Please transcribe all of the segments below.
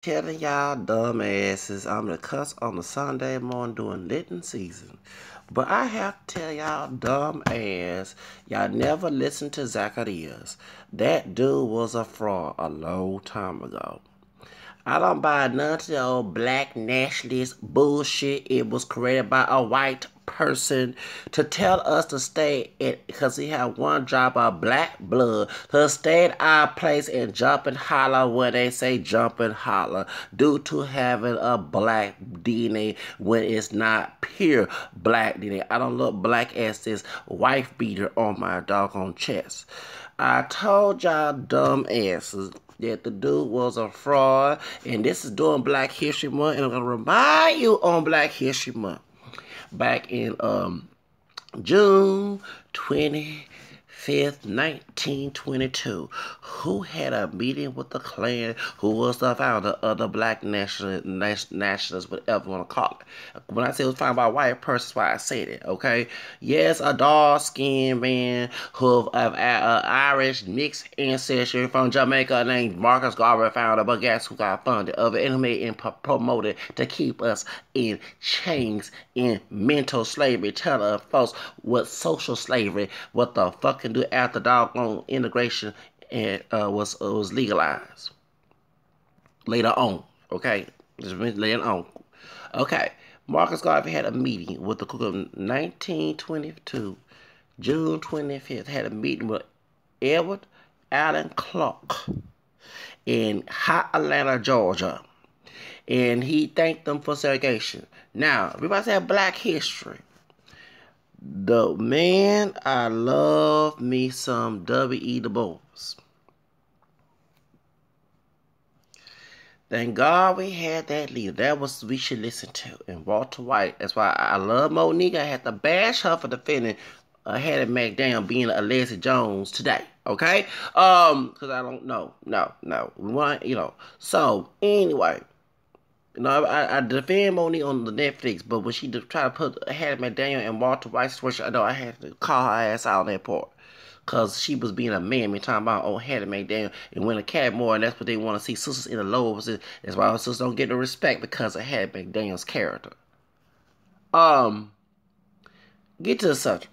Telling y'all dumbasses I'm the cuss on the Sunday morning doing Litten season. But I have to tell y'all dumb ass, y'all never listen to Zacharias. That dude was a fraud a long time ago. I don't buy none of the old black nationalist bullshit. It was created by a white person to tell us to stay in, because he had one drop of black blood, to stay in our place and jump and holler when they say jump and holler, due to having a black DNA when it's not pure black DNA. I don't look black as this wife beater on my doggone chest. I told y'all dumb asses that the dude was a fraud, and this is during Black History Month, and I'm gonna remind you on Black History Month, back in June 25th, 1922, who had a meeting with the Klan, who was the founder of the Black Nationalists, whatever you want to call it. When I say it was founded by a white person, that's why I said it, okay? Yes, a dark-skinned man who of Irish mixed ancestry from Jamaica named Marcus Garvey founded, but guess who got funded of it and made and promoted to keep us in chains in mental slavery, telling folks what social slavery, what the fuck can do after doggone integration and was legalized later on. Okay, just later on. Okay, Marcus Garvey had a meeting with the Ku Klux 1922, June 25th. Had a meeting with Edward Allen Clark in Hot Atlanta, Georgia, and he thanked them for segregation. Now, everybody say Black history. The man, I love me some W.E. Du Bois. Thank God we had that leader. That was we should listen to. And Walter White. That's why I love Monique. I had to bash her for defending Hattie McDaniel being a Leslie Jones today. Okay? Because I don't know. No. We want, So, anyway. I defend Monique on the Netflix, but when she tried to put Hattie McDaniel and Walter White situation, I know I had to call her ass out on that part. Because she was being a man, talking about, oh, Hattie McDaniel and Winnie Cadmore, and that's what they want to see, sisters in the lower position. That's why our sisters don't get the respect because of Hattie McDaniel's character. Get to the subject.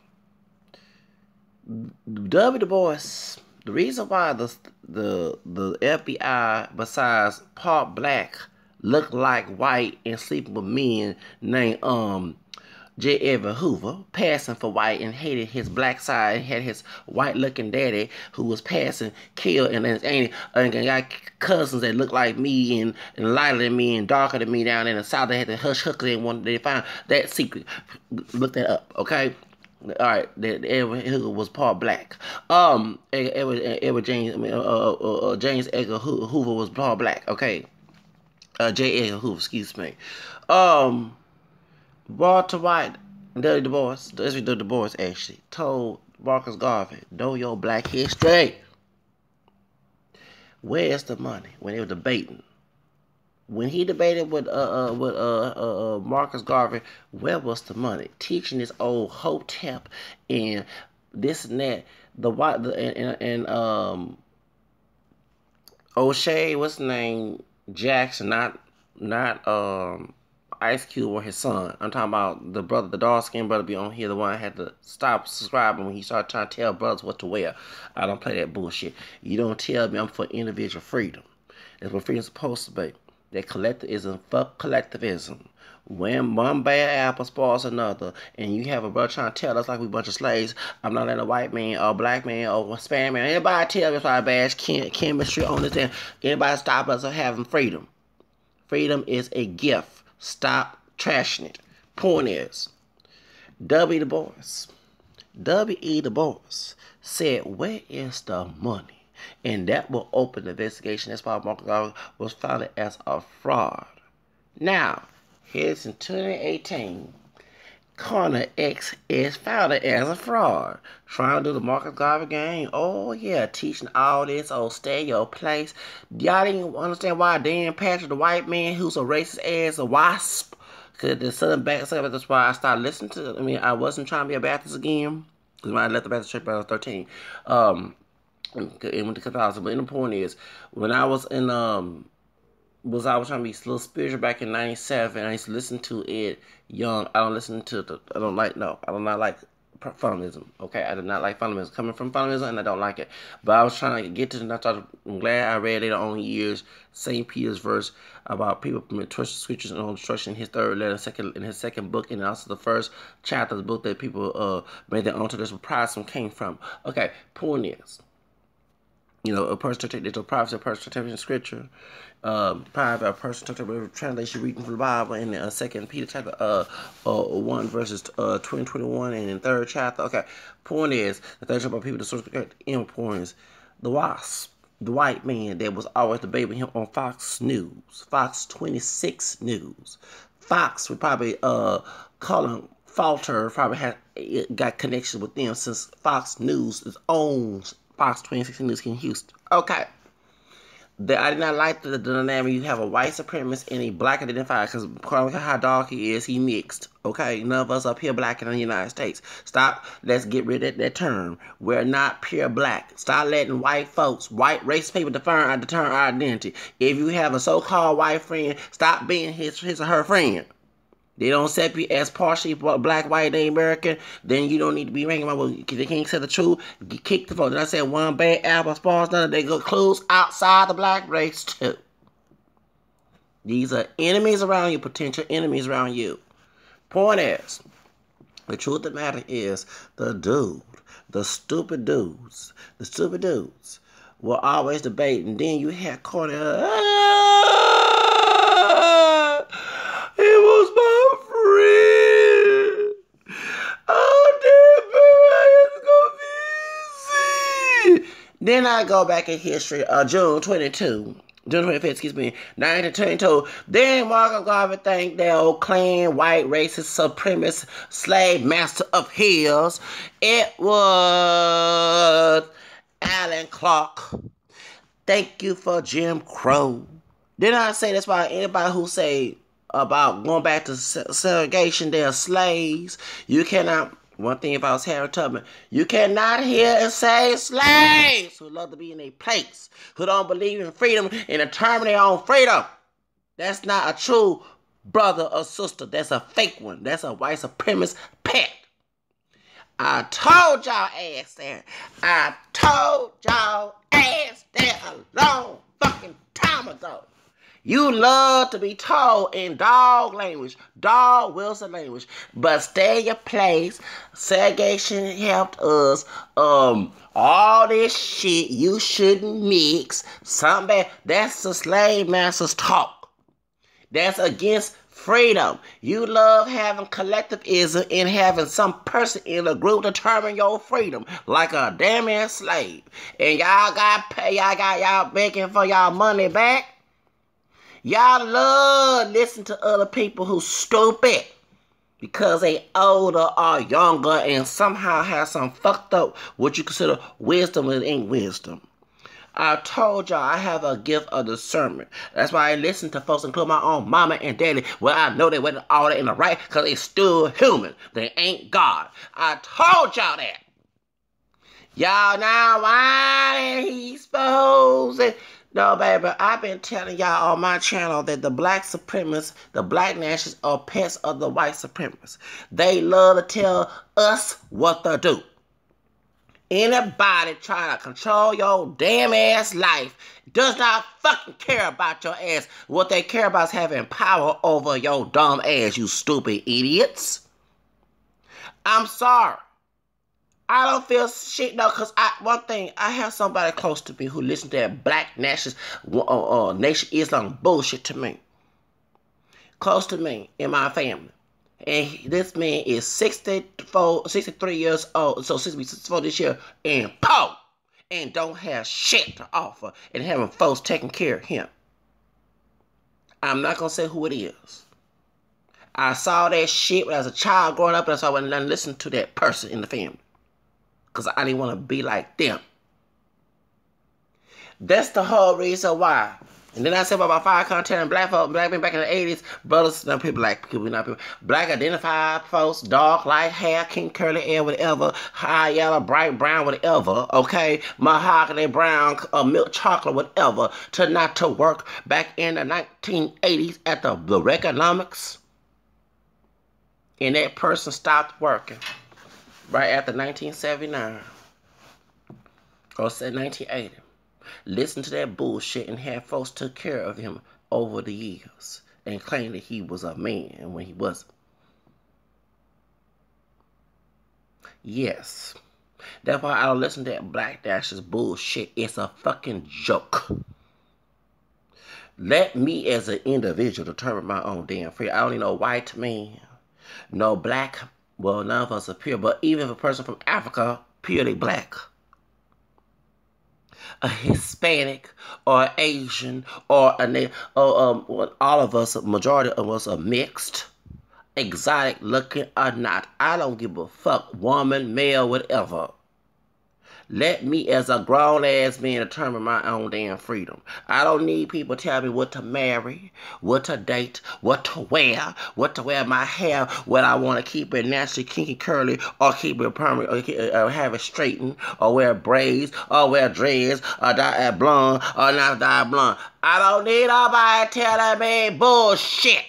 W. Du Bois, the reason why the FBI, besides part black, looked like white and sleeping with men named J. Edgar Hoover, passing for white and hated his black side, and had his white-looking daddy who was passing, killed, and got cousins that looked like me and lighter than me and darker than me down in the south. They had to hush hook. They found that secret. Look that up, okay? All right, Edward Hoover was part black. James Edgar Hoover was part black. Okay, J. Edgar Hoover, excuse me. Walter White, W. Du Bois, Du Bois actually told Marcus Garvey, "Know your black history. Where's the money?" When they were debating, when he debated with Marcus Garvey, where was the money? Teaching this old hotep and this and that. O'Shea, what's his name? Jackson, not Ice Cube or his son. I'm talking about the brother, the dark skinned brother be on here, the one I had to stop subscribing when he started trying to tell brothers what to wear. I don't play that bullshit. You don't tell me I'm for individual freedom. That's what freedom's supposed to be. That collectivism, fuck collectivism. When one bad apple spoils another, and you have a brother trying to tell us like we a bunch of slaves, I'm not letting a white man or a black man or a Hispanic man, anybody tell me if I bash chemistry on this thing, anybody stop us from having freedom. Freedom is a gift. Stop trashing it. Point is, W. Du Bois. W.E. Du Bois said, where is the money? And that will open the investigation. That's why Marcus Garvey was founded as a fraud. Now, here's in 2018, Quannel X is founded as a fraud. Trying to do the Marcus Garvey game. Oh, yeah, teaching all this. Oh, stay in your place. Y'all didn't understand why Dan Patrick, the white man who's a racist ass, a wasp, because the Southern Baptist, that's why I started listening to it. I mean, I wasn't trying to be a Baptist again, because when I left the Baptist church when I was 13, it went to Catholicism. But the point is, when I was in I was trying to be a little spiritual back in '97. I used to listen to it young. I don't listen to the. I don't like no. I do not like fundamentalism. Okay, I do not like fundamentalism. Coming from fundamentalism, and I don't like it. But I was trying to get to the. I'm glad I read it on years. Saint Peter's verse about people permit torture scriptures and on destruction. His third letter, in his second book, and also the first chapter of the book that people made their own tradition. Protestant came from. Okay, point is. You know, a person to take the prophecy, a person to take scripture, private, a person to take translation reading from the Bible in the Second Peter chapter 1 verses 20-21 and in third chapter. Okay, point is the third chapter about people the source of importance. The wasp, the white man that was always debating him on Fox News, Fox 26 News. Fox would probably call him Falter, probably had got connections with them since Fox News is owns Fox 26 News in Houston. Okay. I did not like the dynamic. You have a white supremacist and a black identifier because look at how dark he is. He mixed. Okay. None of us up here black in the United States. Stop. Let's get rid of that term. We're not pure black. Stop letting white folks, white race people define our identity. If you have a so-called white friend, stop being his or her friend. They don't accept you as partially black, white, and American, then you don't need to be ranking about they can't say the truth. Kick the vote. Did I say one bad apple as far as none? They go close outside the black race too. These are enemies around you, potential enemies around you. Point is, the truth of the matter is, the stupid dudes will always debate, and then you have Quannel. It was my friend. Oh, damn, it's confusing. Then I go back in history, June 25th, 1922. Then Margaret Garvey thanked that old clan, white, racist, supremacist, slave master of his. It was Alan Clark. Thank you for Jim Crow. Did I say that's why anybody who say about going back to segregation, they're slaves. You cannot, one thing about Harry Tubman, you cannot hear and say slaves who love to be in a place, who don't believe in freedom and determine their own freedom. That's not a true brother or sister. That's a fake one. That's a white supremacist pet. I told y'all ass there. I told y'all ass there a long fucking time ago. You love to be told in dog language, dog Wilson language, but stay in your place. Segregation helped us. All this shit you shouldn't mix. Something bad. That's the slave master's talk. That's against freedom. You love having collectivism and having some person in a group determine your freedom like a damn ass slave. And y'all got pay. Y'all begging for y'all money back. Y'all love listening to other people who stupid because they older or younger and somehow have some fucked up what you consider wisdom and ain't wisdom. I told y'all I have a gift of discernment. That's why I listen to folks, including my own mama and daddy, where I know they went all that in the right because they still human. They ain't God. I told y'all that. Y'all now, why he supposed to... No, baby, I've been telling y'all on my channel that the black supremacists, the black nationalists are pets of the white supremacists. They love to tell us what to do. Anybody trying to control your damn ass life does not fucking care about your ass. What they care about is having power over your dumb ass, you stupid idiots. I'm sorry. I don't feel shit, no, because one thing, I have somebody close to me who listens to that black nationalist, Nation Islam bullshit to me. Close to me in my family. And this man is 63 years old, so 64 this year, and poor, and don't have shit to offer, and having folks taking care of him. I'm not going to say who it is. I saw that shit when I was a child growing up, and so I went and listened to that person in the family. Because I didn't want to be like them. That's the whole reason why And then I said about fire content and black folks, black men back in the 80s, brothers, not people, black people, not people, black identified folks, dark, light hair, king curly hair, whatever, high yellow, bright brown, whatever, okay, mahogany brown, milk chocolate, whatever, to not to work back in the 1980s at the economics. And that person stopped working right after 1979 or said 1980. Listen to that bullshit and have folks took care of him over the years and claimed that he was a man when he wasn't. Yes. That's why I don't listen to that Black Dash's bullshit. It's a fucking joke. Let me as an individual determine my own damn freedom. I don't need no white man, no black. Well, none of us are pure, but even if a person from Africa, purely black, a Hispanic or Asian or all of us, majority of us are mixed, exotic looking or not. I don't give a fuck, woman, male, whatever. Let me as a grown ass man determine my own damn freedom. I don't need people telling me what to marry, what to date, what to wear my hair, what I want to keep it naturally kinky curly or keep it permanent or have it straightened or wear braids or wear dreads or dye blonde or not dye blonde. I don't need nobody telling me bullshit.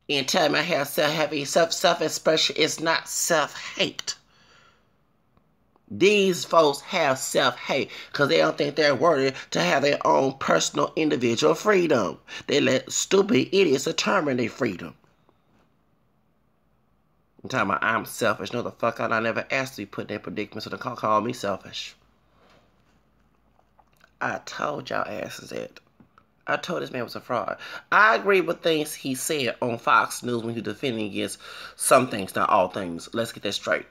And telling me I have self-expression is not self-hate. These folks have self-hate because they don't think they're worthy to have their own personal individual freedom. They let stupid idiots determine their freedom. I'm talking about I'm selfish. No, the fuck I never asked to be put in that predicament, so they can't call me selfish. I told y'all asses that. I told this man was a fraud. I agree with things he said on Fox News when he was defending against some things, not all things. Let's get that straight.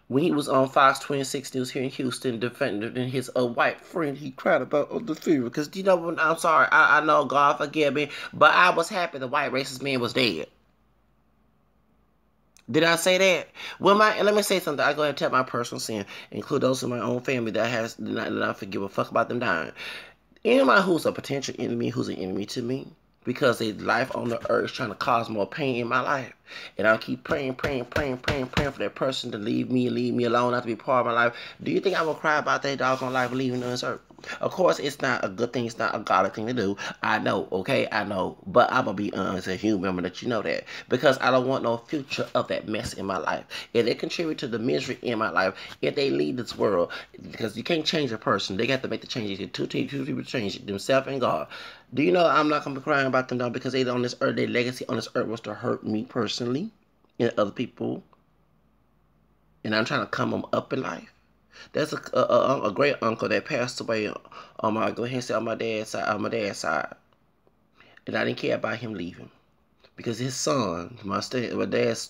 When he was on Fox 26 News here in Houston defending his white friend, he cried about the fever. Because, you know, I'm sorry, I know, God forgive me, but I was happy the white racist man was dead. Did I say that? Well, let me say something. I go ahead and tell my personal sin, include those in my own family that not forgive a fuck about them dying. Anybody who's a potential enemy, who's an enemy to me, because their life on the earth is trying to cause more pain in my life. And I'll keep praying for that person to leave me alone, not to be part of my life. Do you think I will cry about that doggone life leaving on this earth? Of course, it's not a good thing. It's not a godly thing to do. I know, okay? I know. But I'm going to be honest as a human member that you know that. Because I don't want no future of that mess in my life. If they contribute to the misery in my life, if they leave this world, because you can't change a person. They got to make the changes. Two people change it, themselves and God. Do you know I'm not going to be crying about them, though, because they on this earth, their legacy on this earth was to hurt me personally and other people. And I'm trying to come them up in life. There's a great uncle that passed away on my dad's side. And I didn't care about him leaving. Because his son, my dad's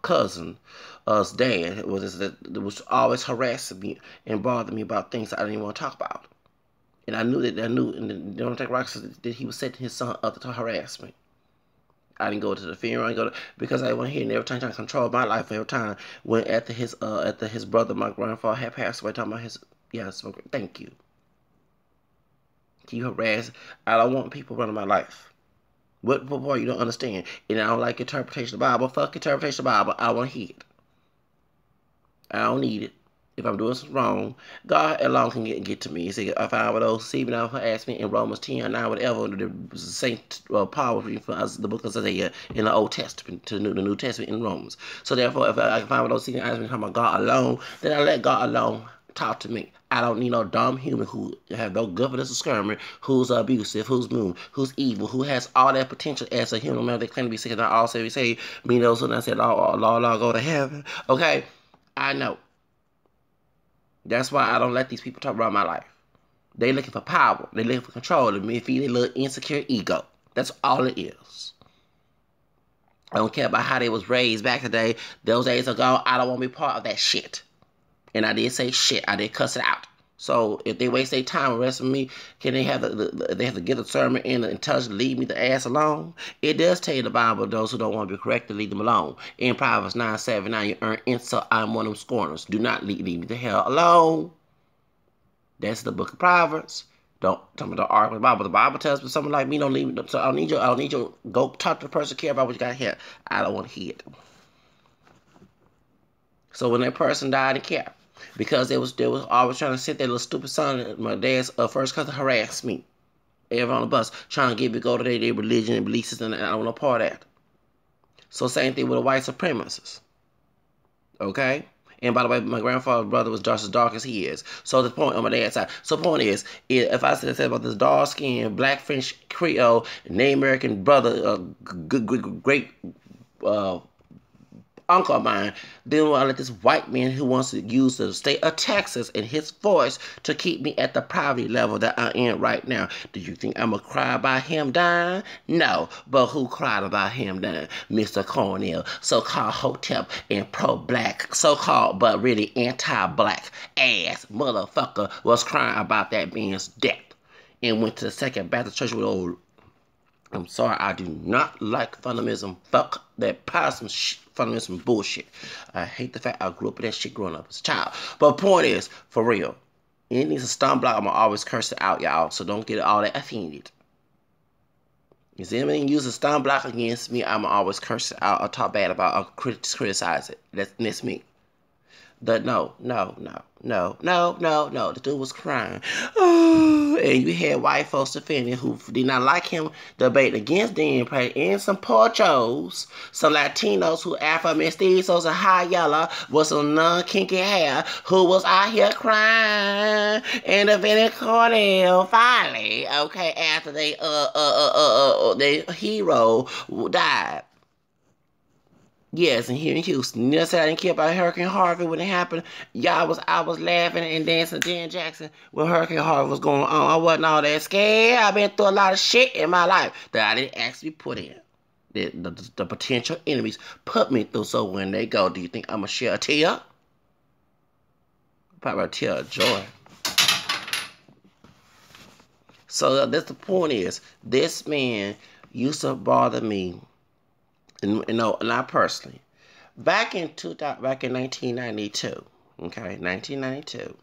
cousin, dad, was always harassing me and bothering me about things that I didn't even want to talk about. And I knew and don't take rocks that he was setting his son up to harass me. I didn't go to the funeral. Because I went here and every time trying to control my life. Every time when after his brother, my grandfather had passed away, talking about his thank you. You harass. I don't want people running my life. What boy you don't understand? And I don't like interpretation of the Bible. Fuck interpretation of the Bible. I want to hear it. I don't need it. If I'm doing something wrong, God alone can get to me. He said, if I were those see me now, ask me in Romans 10 or 9, whatever, the Saint Paul reading for us the book of Isaiah in the Old Testament to the New Testament in Romans. So therefore, if I find those see me, ask me talking about God alone, then I let God alone talk to me. I don't need no dumb human who have no governance or skirmish, who's abusive, who's mean, who's evil, who has all that potential as a human man. They claim to be sick, and I also say, me those when I said, Lord, go to heaven. Okay, I know. That's why I don't let these people talk about my life. They looking for power. They looking for control. They feed their little insecure ego. That's all it is. I don't care about how they was raised back today. Those days ago, I don't want to be part of that shit. And I did say shit. I did cuss it out. So if they waste their time arresting me, can they have they have to get a sermon in and tell to leave me the ass alone? It does tell you the Bible, those who don't want to be corrected, leave them alone. In Proverbs 9:7, you earn insult. I'm one of them scorners. Do not leave me the hell alone. That's the book of Proverbs. Don't argue with the Bible. The Bible tells me someone like me don't leave. So I need you to go talk to the person, care about what you got here. I don't want to hear it. So when that person died, I didn't care. Because they was always trying to sit there, little stupid son. My dad's first cousin harassed me. Ever on the bus, trying to get me to go to their religion and beliefs, and I don't want to part of that. So same thing with the white supremacists. Okay? And by the way, my grandfather's brother was just as dark as he is. So the point on my dad's side. So the point is, if I said about this dark-skinned, black French Creole, Native American brother, great uncle of mine, then I let this white man who wants to use the state of Texas and his voice to keep me at the poverty level that I am right now. Do you think I'm going to cry about him dying? No. But who cried about him dying? Mr. Quannel, so-called Hotep and pro-black, so-called but really anti-black ass motherfucker was crying about that man's death and went to the Second Baptist Church with old... I'm sorry, I do not like fundamentalism. Fuck that fundamentalism bullshit. I hate the fact I grew up with that shit growing up as a child. But point is, for real, anything's a stumbling block, I'm going to always curse it out, y'all. So don't get all that offended. If anything use a stumbling block against me, I'm going to always curse it out or talk bad about or criticize it. That's me. But no. The dude was crying. Oh, and you had white folks defending who did not like him debate against them, and some pochos, some Latinos who Afro-mestizos and high yellow with some non-kinky hair who was out here crying and defending Quannel finally, okay, after their hero died. Yes, and here in Houston. You know, I didn't care about Hurricane Harvey when it happened. I was laughing and dancing to Dan Jackson when Hurricane Harvey was going on. I wasn't all that scared. I've been through a lot of shit in my life that I didn't actually put in. The potential enemies put me through. So when they go, do you think I'm going to shed a tear? Probably a tear of joy. So that's the point is, this man used to bother me. And not personally. Back in 1992, okay, 1992,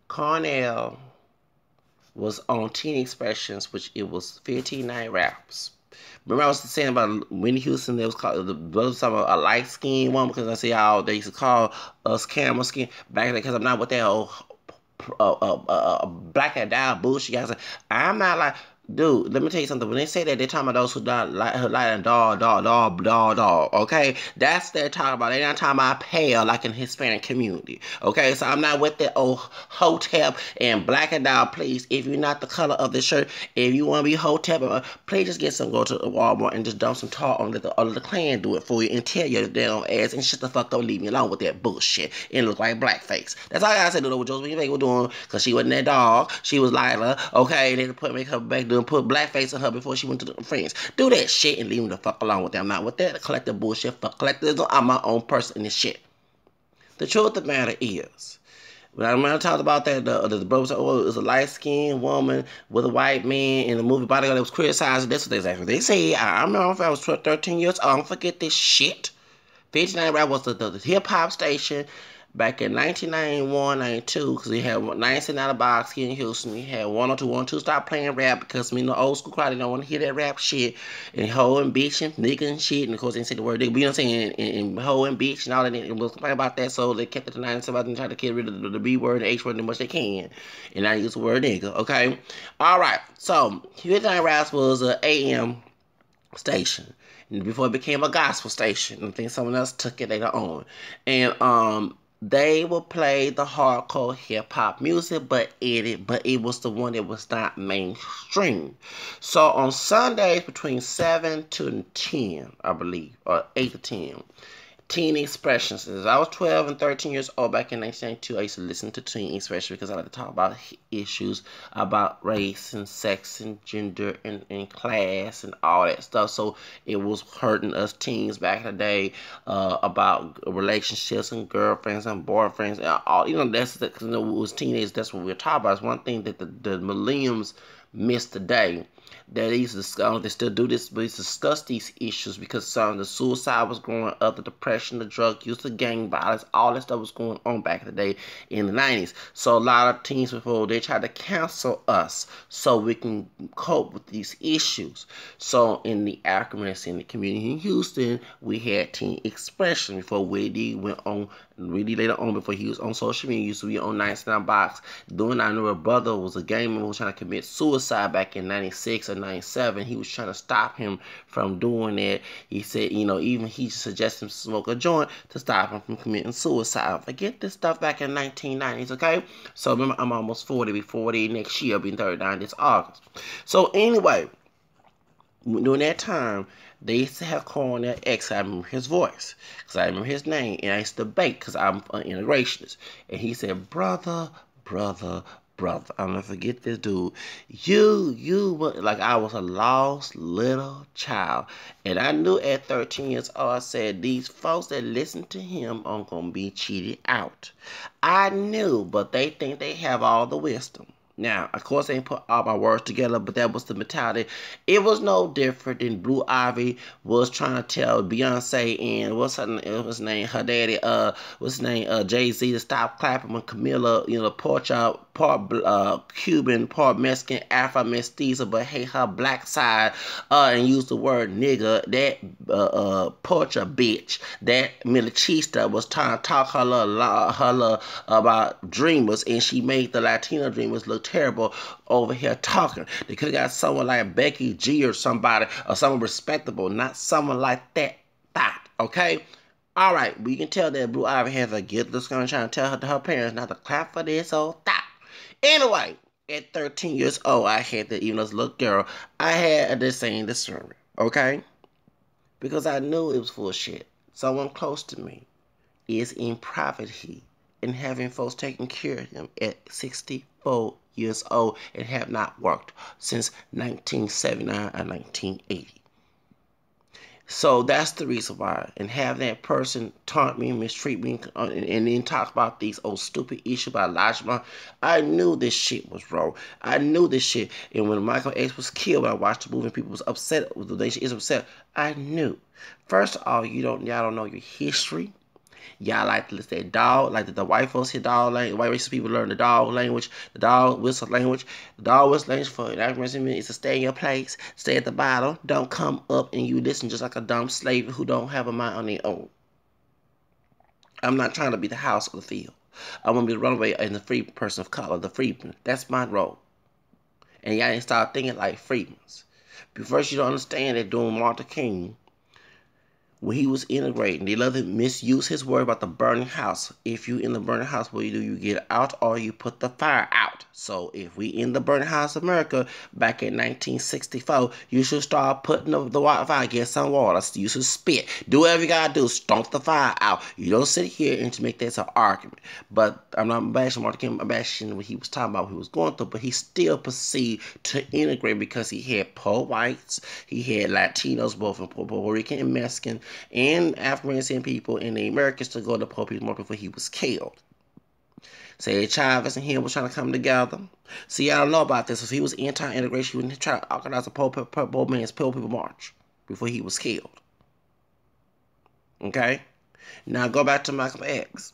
Quannel was on Teen Expressions, which it was 15 night raps. Remember I was saying about Whitney Houston, they was called a light skinned woman, because I see how they used to call us camera skin back then, because I'm not with that old black and down bullshit. Guys, I'm not like. Dude, let me tell you something. When they say that, they're talking about those who die like dog, okay? That's they're talking about. They're not talking about pale like in the Hispanic community, okay? So I'm not with that old Hotep and black and dog, please. If you're not the color of the shirt, if you want to be Hotep, please just get some, go to Walmart and just dump some tar on, let the Klan do it for you and tell your damn ass and shut the fuck up and leave me alone with that bullshit and look like blackface. That's all I gotta say to what Josephine was doing, because she wasn't that dog. She was Lila, okay? They make her back and put blackface on her before she went to the friends. Do that shit and leave me the fuck alone with that. I'm not with that collective bullshit. Fuck collectivism. I'm my own person in this shit. The truth of the matter is, when I talked about that, the brother said, oh, it was a light-skinned woman with a white man in the movie Bodyguard that was criticized. That's what they said. I remember if I was 13 years old. I don't forget this shit. 59 Rap was the hip-hop station back in 1991, 92, because we had 19 out of box here in Houston. We had 102 stop playing rap, because the old school crowd, they don't want to hear that rap shit, and hoe and bitch and nigga and shit, and of course they didn't say the word nigga, but you know what I'm saying, and hoe and bitch and all that, and was complaining about that, so they kept it to 97 and tried to get rid of the B word and the H word as much as they can, and I use the word nigga, okay? Alright, so 59 Raps was an AM station, and before it became a gospel station. I think someone else took it later on, and they will play the hardcore hip-hop music, but it was the one that was not mainstream. So on Sundays between 7 to 10, I believe, or 8 to 10, Teen Expressions. As I was 12 and 13 years old back in 1992, I used to listen to Teen Expressions because I like to talk about issues about race and sex and gender and class and all that stuff. So it was hurting us teens back in the day about relationships and girlfriends and boyfriends and all. You know, it was teenagers. That's what we were talking about. It's one thing that the millenniums missed today. that they used to discuss, they still do this, but they used to discuss these issues because some of the suicide was growing up, the depression, the drug use, the gang violence, all that stuff was going on back in the day in the 90s. So a lot of teens before they tried to cancel us so we can cope with these issues. So in the African in the community in Houston, we had Teen Expression before Whitney went on. Really later on, before he was on social media, he used to be on 99 Box. Doing, I knew her brother was a gamer who was trying to commit suicide back in 96 or 97. He was trying to stop him from doing it. He said, even he suggested him smoke a joint to stop him from committing suicide. Forget this stuff back in 1990s, okay? So remember, I'm almost 40. Be 40 next year. I'll be 39 this August. So anyway, during that time, they used to have Quannel X. I remember his voice because I remember his name, and I used to debate because I'm an integrationist. And he said, brother, I'll never forget this dude. Like I was a lost little child. And I knew at 13 years old, I said, these folks that listen to him are going to be cheated out. I knew, but they think they have all the wisdom. Now, of course, I ain't put all my words together, but that was the mentality. It was no different than Blue Ivy was trying to tell Beyonce and what's his name, her daddy, Jay-Z to stop clapping when Camilla, part Cuban, part Mexican, Afro-Mestiza, but hate her black side, and use the word nigga. That Portia bitch, that Milichista was trying to talk her little about dreamers, and she made the Latino dreamers look terrible over here talking. They could have got someone like Becky G or somebody, or someone respectable, not someone like that. Okay? All right, we can tell that Blue Ivy has a good look on trying to tell her parents not to clap for this old thought. Anyway, at 13 years old, I had that, even as a little girl, I had the same discernment, okay? Because I knew it was full of shit. Someone close to me is in poverty and having folks taking care of him at 64 years old and have not worked since 1979 or 1980. So that's the reason why. And have that person taunt me, mistreat me, and then talk about these old stupid issues about Elijah. I knew this shit was wrong. I knew this shit. And when Michael X was killed, I watched the movie and people was upset. The nation is upset. I knew. First of all, y'all don't know your history. Y'all like to say dog, like the white folks hear dog language. White racist people learn the dog language, the dog whistle language. The dog whistle language for African is to stay in your place, stay at the bottom, don't come up and you listen just like a dumb slave who don't have a mind on their own. I'm not trying to be the house or the field. I want to be the runaway and the free person of color, the freedman. That's my role. And y'all ain't start thinking like freedmans. But first, you don't understand that during Martin King, when he was integrating, they love to misuse his word about the burning house. If you in the burning house, what do? You get out or you put the fire out. So if we in the burning house of America back in 1964, you should start putting the fire, get some water, you should spit. Do whatever you gotta do, stomp the fire out. You don't sit here and to make that an argument. But I'm not bashing Martin King, I'm bashing what he was talking about, what he was going through, but he still proceeded to integrate because he had poor whites, he had Latinos, both in Puerto Rican and Mexican, and African people in the Americans to go to poor people more before he was killed. Say Chavez and him was trying to come together. See, I don't know about this. If he was anti-integration, he would try to organize a poor man's poor people march before he was killed. Okay? Now go back to Malcolm X.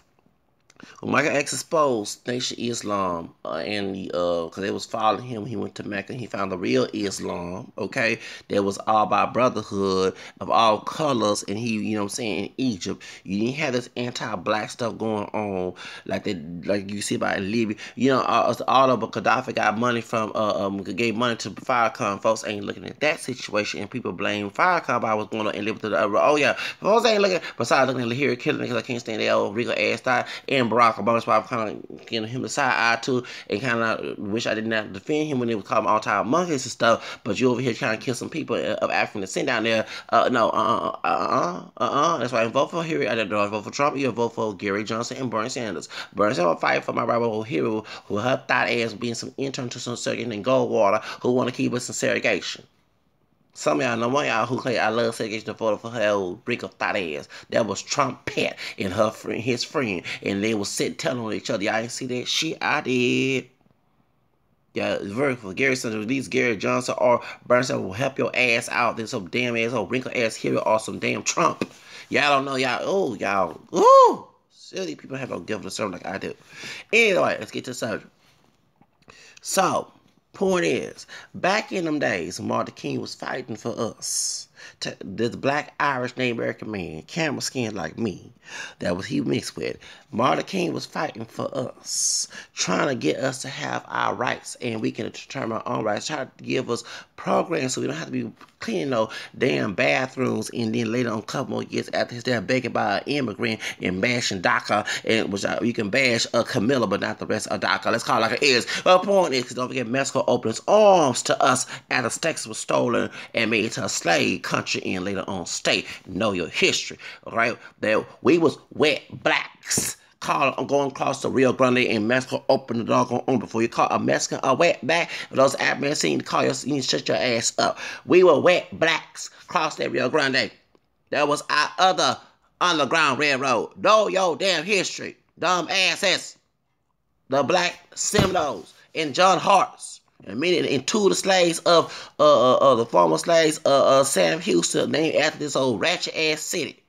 When Michael X exposed Nation Islam, because they was following him, he went to Mecca and he found the real Islam, okay? That was all about brotherhood of all colors, and he, in Egypt, you didn't have this anti-black stuff going on like you see about Libya. All of Gaddafi got money from, gave money to Farrakhan. Folks ain't looking at that situation, and people blame Farrakhan about what's going on in Libya. Oh yeah, folks ain't looking, besides looking at Lahiri killing because I can't stand that old Rico ass die, and Barack Obama. That's why I'm kind of giving him a side eye too, and kind of wish I didn't have to defend him when they was calling him all time monkeys and stuff. But you over here trying to kill some people of African descent down there. That's why I vote for Hillary. I don't vote for Trump. You vote for Gary Johnson and Bernie Sanders. Bernie Sanders will fight for my rival hero, who her thought ass being some intern to some circuit in Goldwater, who want to keep us in segregation. Some of y'all know, one of y'all who claim I love segregation photo for her old brick of thought ass. That was Trump Pet and her friend, his friend. And they was sitting telling on each other. Y'all ain't see that shit? I did. Yeah, it's very for Gary Sanders, release Gary Johnson or Bernstein will help your ass out. Then some damn asshole wrinkle ass hero or some damn Trump. Y'all don't know y'all. Ooh, silly people have no gift of something like I do. Anyway, let's get to the subject. So, point is, back in them days, Martin King was fighting for us. This black Irish Native American man, camera skin like me, that was he mixed with. Martin King was fighting for us, trying to get us to have our rights, and we can determine our own rights. Trying to give us programs so we don't have to be cleaning no damn bathrooms, and then later on, a couple more years after his damn begging by an immigrant and bashing DACA, and which you can bash Camilla, but not the rest of DACA. Let's call it like it is. But the point is, don't forget Mexico opened its arms to us after Texas was stolen and made it to a slave country and later on state. Know your history, right? That we was wet blacks. Going across the Rio Grande in Mexico, open the doggone on before you call a Mexican a wet back. Those Africans seem to call you, you need to shut your ass up. We were wet blacks across that Rio Grande. That was our other underground railroad. Know your damn history, dumb asses. The black Seminoles and John Hart's. And many and two of the slaves of the former slaves Sam Houston, named after this old ratchet ass city.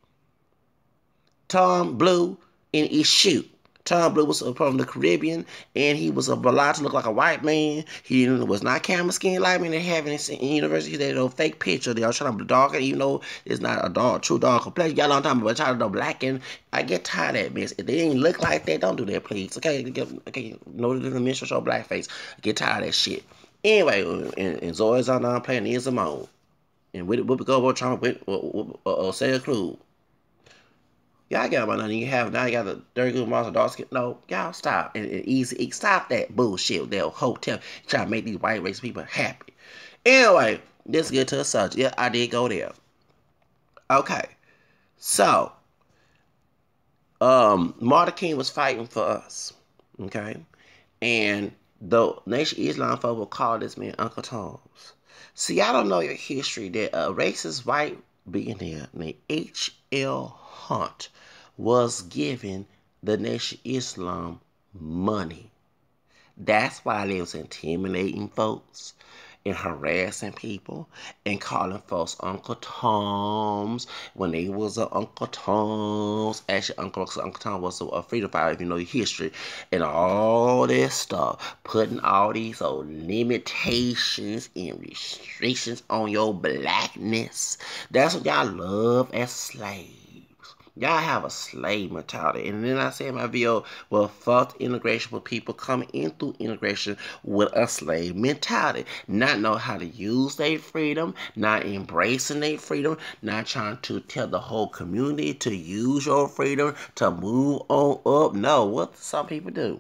Tom Blue in Issue. Tom Blue was from the Caribbean, and he was allowed to look like a white man. He was not camera skin like me. They have in university they no fake picture. They are trying to darken, even though it's not a dark, true dark complexion. Y'all don't talk about trying to black, and I get tired of that mess. If they ain't look like that, don't do that, please. Okay, no minstrel show blackface. I get tired of that shit. Anyway, and Zoe's on playing Is Simone, and Whoopi Goldberg trying to say a clue. Y'all got my money. You have now. You got the dirty good monster dog skin. No, y'all stop and easy. Stop that bullshit with that hotel. Trying to make these white race people happy. Anyway, let's get to the subject. Yeah, I did go there. Okay, so Martin King was fighting for us. Okay, and the Nation Islam folk will call this man Uncle Tom's. See, I don't know your history. That a racist white billionaire named H.L. Hunt was giving the Nation Islam money. That's why they was intimidating folks and harassing people and calling folks Uncle Toms when they was Uncle Toms. Actually, Uncle Tom was a freedom fighter, if you know your history, and all this stuff, putting all these old limitations and restrictions on your blackness. That's what y'all love as slaves. Y'all have a slave mentality. And then I say in my video, well, fuck integration with people coming in through integration with a slave mentality. Not know how to use their freedom, not embracing their freedom, not trying to tell the whole community to use your freedom, to move on up. No, what some people do.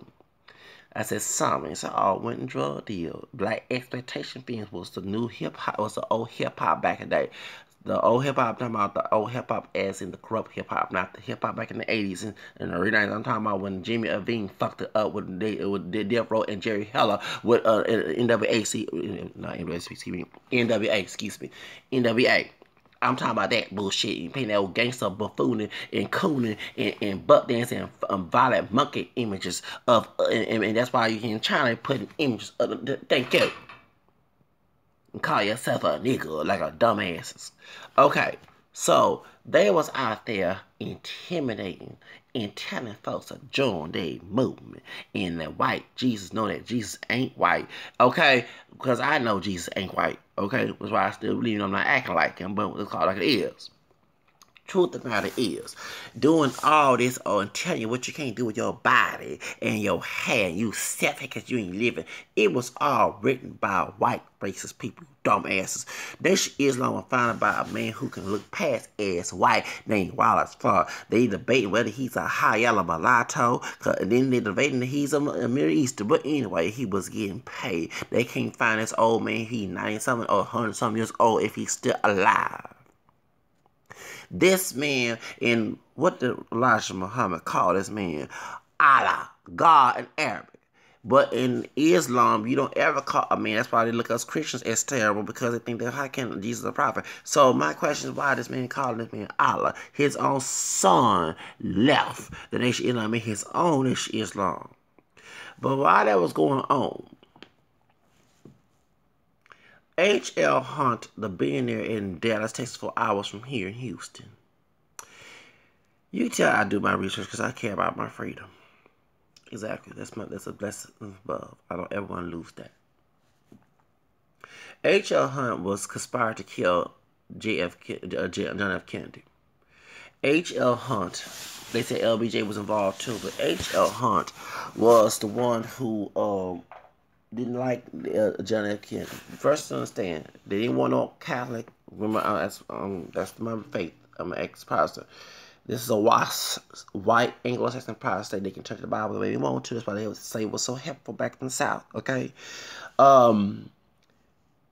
I said some. It's an all-went drug deal. Black exploitation films was the new hip-hop, was the old hip-hop back in the day. The old hip-hop, I'm talking about the old hip-hop as in the corrupt hip-hop, not the hip-hop back in the 80s and the early 90s. I'm talking about when Jimmy Iovine fucked it up with Death Row and Jerry Heller with NWA, not NWA, excuse me, NWA, excuse me, NWA. I'm talking about that bullshit. You paint that old gangster buffooning and cooning and butt dancing and violent monkey images of, and that's why you can China putting images of, thank you. And call yourself a nigga like a dumbasses. Okay, so they was out there intimidating and telling folks to join their movement. And that white Jesus know that Jesus ain't white. Okay, because I know Jesus ain't white. Okay, that's why I still believe I'm not acting like him, but it's called like it is. Truth of the matter is, doing all this and telling you what you can't do with your body and your hair, and you self because you ain't living, it was all written by white racist people, dumbasses. Nation Islam was founded by a man who can look past as white named Wallace Farr. They debating whether he's a high yellow mulatto, and then they debating that he's a Middle Eastern. But anyway, he was getting paid. They can't find this old man. He's 90-something or 100-something years old if he's still alive. This man, in what did Elijah Muhammad call this man? Allah, God in Arabic. But in Islam, you don't ever call, I mean, that's why they look at us Christians as terrible, because they think that how can Jesus a prophet? So my question is, why this man calling this man Allah? His own son left the Nation Islam, made his own Nation Islam. But while that was going on, H.L. Hunt, the billionaire in Dallas, Texas, 4 hours from here in Houston. You can tell I do my research because I care about my freedom. Exactly. That's a blessing above. I don't ever want to lose that. H.L. Hunt was conspired to kill John F. Kennedy. H.L. Hunt, they say LBJ was involved too, but H.L. Hunt was the one who didn't like John F. Kennedy. First, to understand, they didn't want no Catholic. Remember, that's my faith. I'm an ex-pastor. This is a white Anglo-Saxon Protestant. They can touch the Bible the way they want to. That's why they would say it was so helpful back in the South. Okay,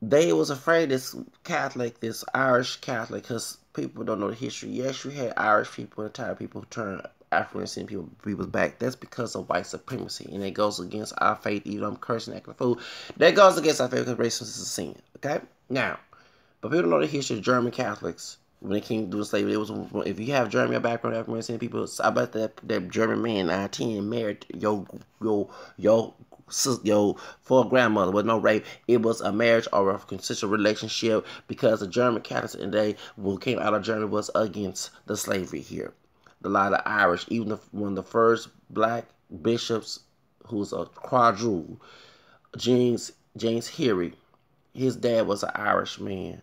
they was afraid this Catholic, this Irish Catholic, because people don't know the history. Yes, you had Irish people, entire people who turned African people's back. That's because of white supremacy, and it goes against our faith. Even though I'm cursing, acting a fool, that goes against our faith because racism is a sin. Okay, now, but people don't know the history of German Catholics. When they came to do slavery, it was if you have German background, African people. I bet that German man 19 married your for grandmother with no rape. It was a marriage or a consensual relationship because the German Catholics in the day who came out of Germany was against the slavery here. A lot of Irish, even one of the first black bishops, who's a quadruple, James Harry, his dad was an Irish man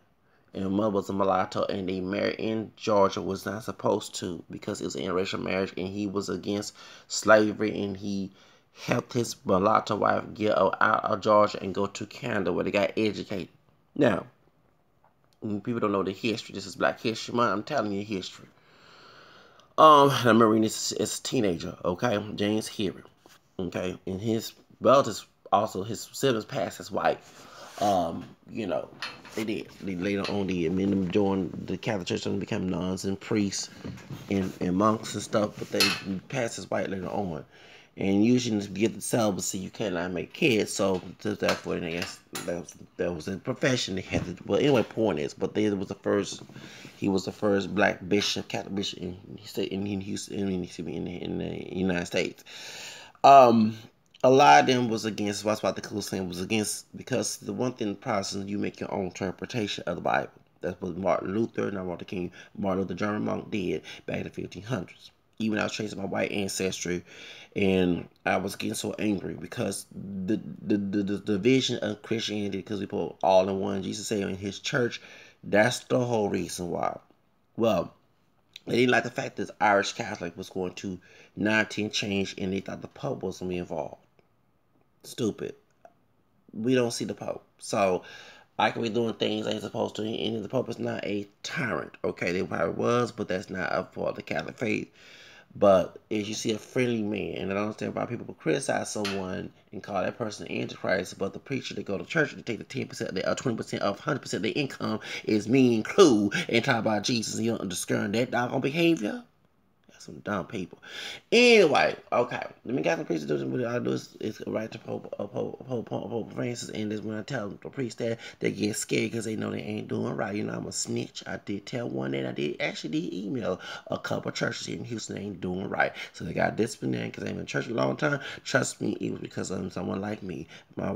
and mother was a mulatto, and they married in Georgia. Was not supposed to because it was an interracial marriage, and he was against slavery, and he helped his mulatto wife get out of Georgia and go to Canada where they got educated. Now, when people don't know the history, this is Black History Month. I'm telling you history. I remember reading this as a teenager. Okay, James Harry. Okay, and his relatives also his siblings passed as white. You know, they did. They later on did. Men them joined the Catholic Church and became nuns and priests and monks and stuff, but they passed as white later on. And usually to get the celibacy, you cannot make kids, so therefore, I guess that was a profession they had to. Well, anyway, point is, but they was the first. He was the first black bishop, Catholic bishop in Houston, in the United States. A lot of them was against. That's why the cool thing was against, because the one thing Protestants, you make your own interpretation of the Bible. That's what Martin Luther, not Martin King, Martin Luther, German monk, did back in the 1500s. Even I was tracing my white ancestry, and I was getting so angry because the division of Christianity, because we put all in one. Jesus said in his church, that's the whole reason why. Well, they didn't like the fact that Irish Catholic was going to 19 change, and they thought the Pope was going to be involved. Stupid. We don't see the Pope. So I can be doing things I ain't supposed to, and the Pope is not a tyrant. Okay, they probably was, but that's not up for the Catholic faith. But if you see a friendly man, and I don't understand why people will criticize someone and call that person an antichrist, but the preacher that go to church to take the 10%, the 20% of 100% of their income is me include and talk about Jesus, and you don't understand that doggone behavior. Some dumb people. Anyway, okay. Let me get the priest to do what I do is write to Pope Francis, and this when I tell the priest that they get scared because they know they ain't doing right. You know, I'm a snitch. I did tell one that I did email a couple of churches here in Houston that ain't doing right. So they got disciplinary because they ain't been in church a long time. Trust me, it was because of someone like me. My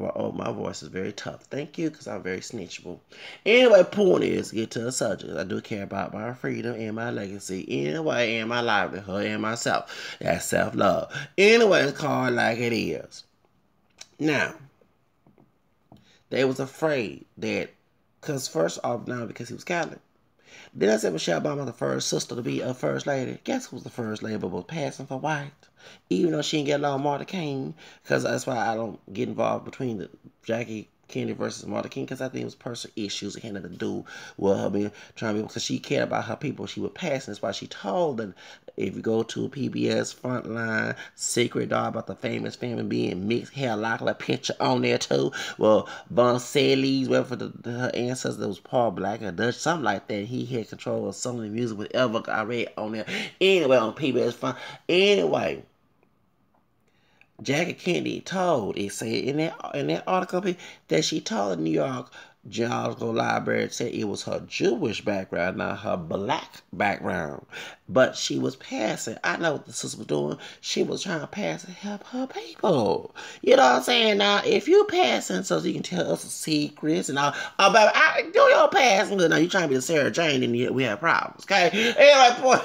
voice is very tough. Thank you, because I'm very snitchable. Anyway, point is, get to the subject. I do care about my freedom and my legacy. Anyway, and my livelihood and myself. That's self-love. Anyway, it's called like it is. Now, they was afraid that, because first off now, because he was Catholic. Then I said Michelle Obama the first sister to be a first lady. Guess who was the first lady but was passing for white? Even though she didn't get along with Martha King, because that's why I don't get involved between the Jackie Kennedy versus Martha King, because I think it was personal issues it had nothing to do with her being trying to be, because she cared about her people. She would pass, and that's why she told them, if you go to PBS Frontline, Secret Dog about the famous family being mixed hair, like a picture on there too. Well, Von Sally's, whatever her ancestor was Paul Black or Dutch, something like that. He had control of some of the music, whatever I read on there. Anyway, on PBS Frontline. Anyway, Jackie Kennedy told, it said in that article that she told New York Geological Library said it was her Jewish background, not her black background. But she was passing. I know what the sister was doing. She was trying to pass and help her people. You know what I'm saying? Now, if you passing so you can tell us secrets and all, oh, baby, I do your passing. Now, you trying to be a Sarah Jane, and we have problems, okay? Anyway, boy.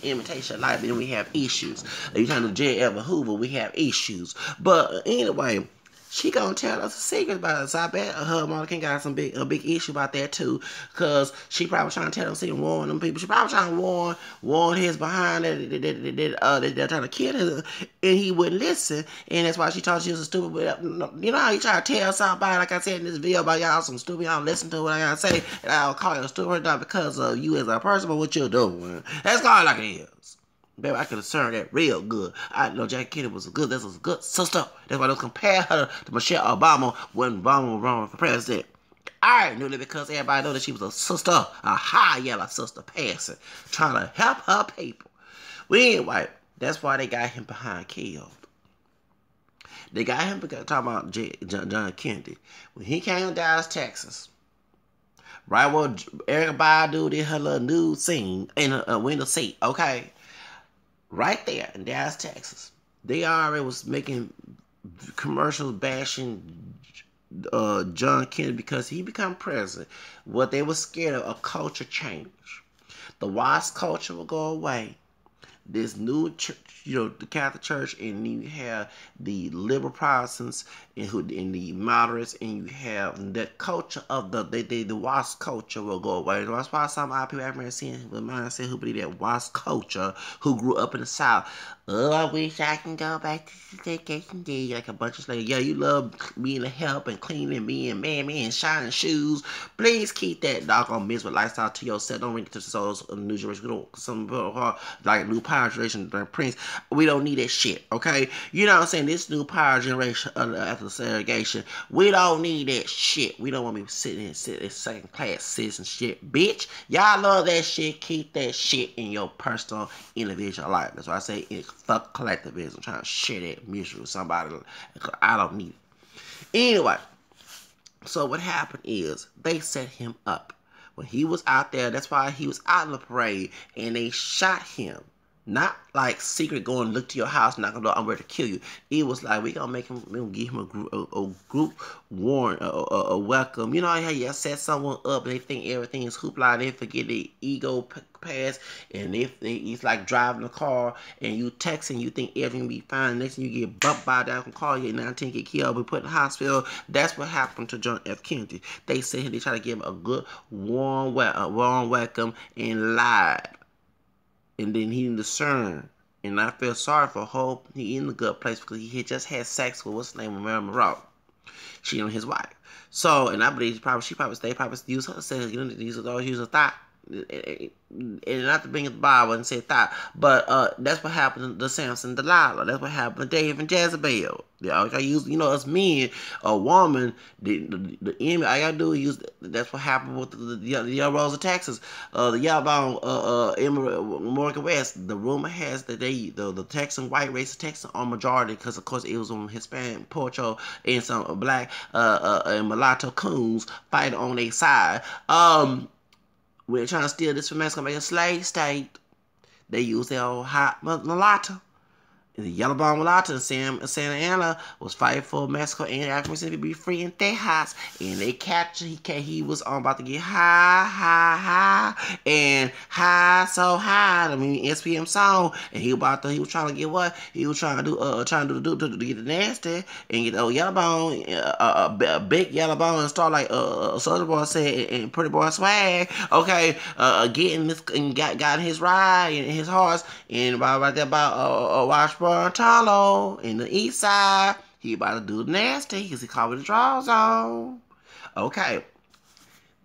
Imitation life, and we have issues. You trying to J. Ever Hoover, we have issues. But anyway, she gonna tell us a secret about it. So I bet her mother can got a big issue about that too, cause she probably trying to tell them, secret, warn them people. She probably trying to warn his behind that they're trying to kill her, and he wouldn't listen, and that's why she thought she was a stupid. You know how you try to tell somebody, like I said in this video about y'all some stupid, y'all listen to what I gotta say, and I'll call you a stupid not because of you as a person, but what you're doing. That's all like it is. Baby, I could have served that real good. I know Jackie Kennedy was a good sister. That's why they compare her to Michelle Obama when Obama was running for president. I knew that because everybody knew that she was a sister, a high yellow sister passing, trying to help her people. Well, anyway, that's why they got him behind killed. They got him because talking about John Kennedy. When he came to Dallas, Texas, right where Erykah Badu did her little nude scene in a window seat, okay? Right there in Dallas, Texas, they already was making commercials bashing John Kennedy because he become president. What they were scared of, a culture change. The WASP culture will go away. This new church, the Catholic Church, and you have the liberal Protestants and the moderates, and you have that culture of the WASP culture will go away. That's why some people I've been seeing with mindset who believe that WASP culture, who grew up in the South. Oh, I wish I can go back to the vacation day, like a bunch of slaves. Yeah, you love being a help and cleaning, being man, shining shoes. Please keep that doggone miserable lifestyle to yourself. Don't bring it to the souls of the new generation. Some people are like new power generation, Prince. We don't need that shit, okay? You know what I'm saying? This new power generation after segregation, we don't need that shit. We don't want to be sitting in second class citizen shit, bitch. Y'all love that shit. Keep that shit in your personal, individual life. That's why I say fuck collectivism. Trying to share that misery with somebody. I don't need it. Anyway, so what happened is they set him up. When he was out there, that's why he was out in the parade, and they shot him. Not like secret going look to your house, not gonna I'm ready to kill you. It was like we gonna make him, we gonna give him a group warrant, a welcome. You know how you set someone up and they think everything is hoopla, and they forget the ego pass, and it's like driving a car and you texting, you think everything will be fine. Next thing you get bumped by that car, you get 19, get killed, be put in the hospital. That's what happened to John F. Kennedy. They said they try to give him a good warm welcome and lied. And then he didn't discern. And I feel sorry for Hope. He in a good place because he had just had sex with what's the name of Mary Monroe. She and his wife. So, and I believe they probably use her, said, always use a thought. And not to bring it the Bible and say thought, but that's what happened to Samson and Delilah. That's what happened to David and Jezebel. I use, us men, a woman, the enemy. All I gotta do is use. That's what happened with the Yellow Rose of Texas, the Yellowbone, Morgan West. The rumor has that the Texan white race of Texan are majority because of course it was on Hispanic, Pocho, and some black and mulatto coons fighting on their side. When they're trying to steal this from Mexico, make a slave state, they use their old hot mulatto. And the yellow bone mulatto in Santa Ana was fighting for Mexico and African to be free in Tejas. And they captured, he was about to get high, and high so high. I mean, SPM song, and he was trying to get what? He was trying to get the nasty and get the yellow bone, a big yellow bone, and start like Soulja Boy said and Pretty Boy Swag. Okay, getting this and got his ride and his horse, and right there about Washburn Talo in the east side. He about to do the nasty because he called with the draws on. Okay.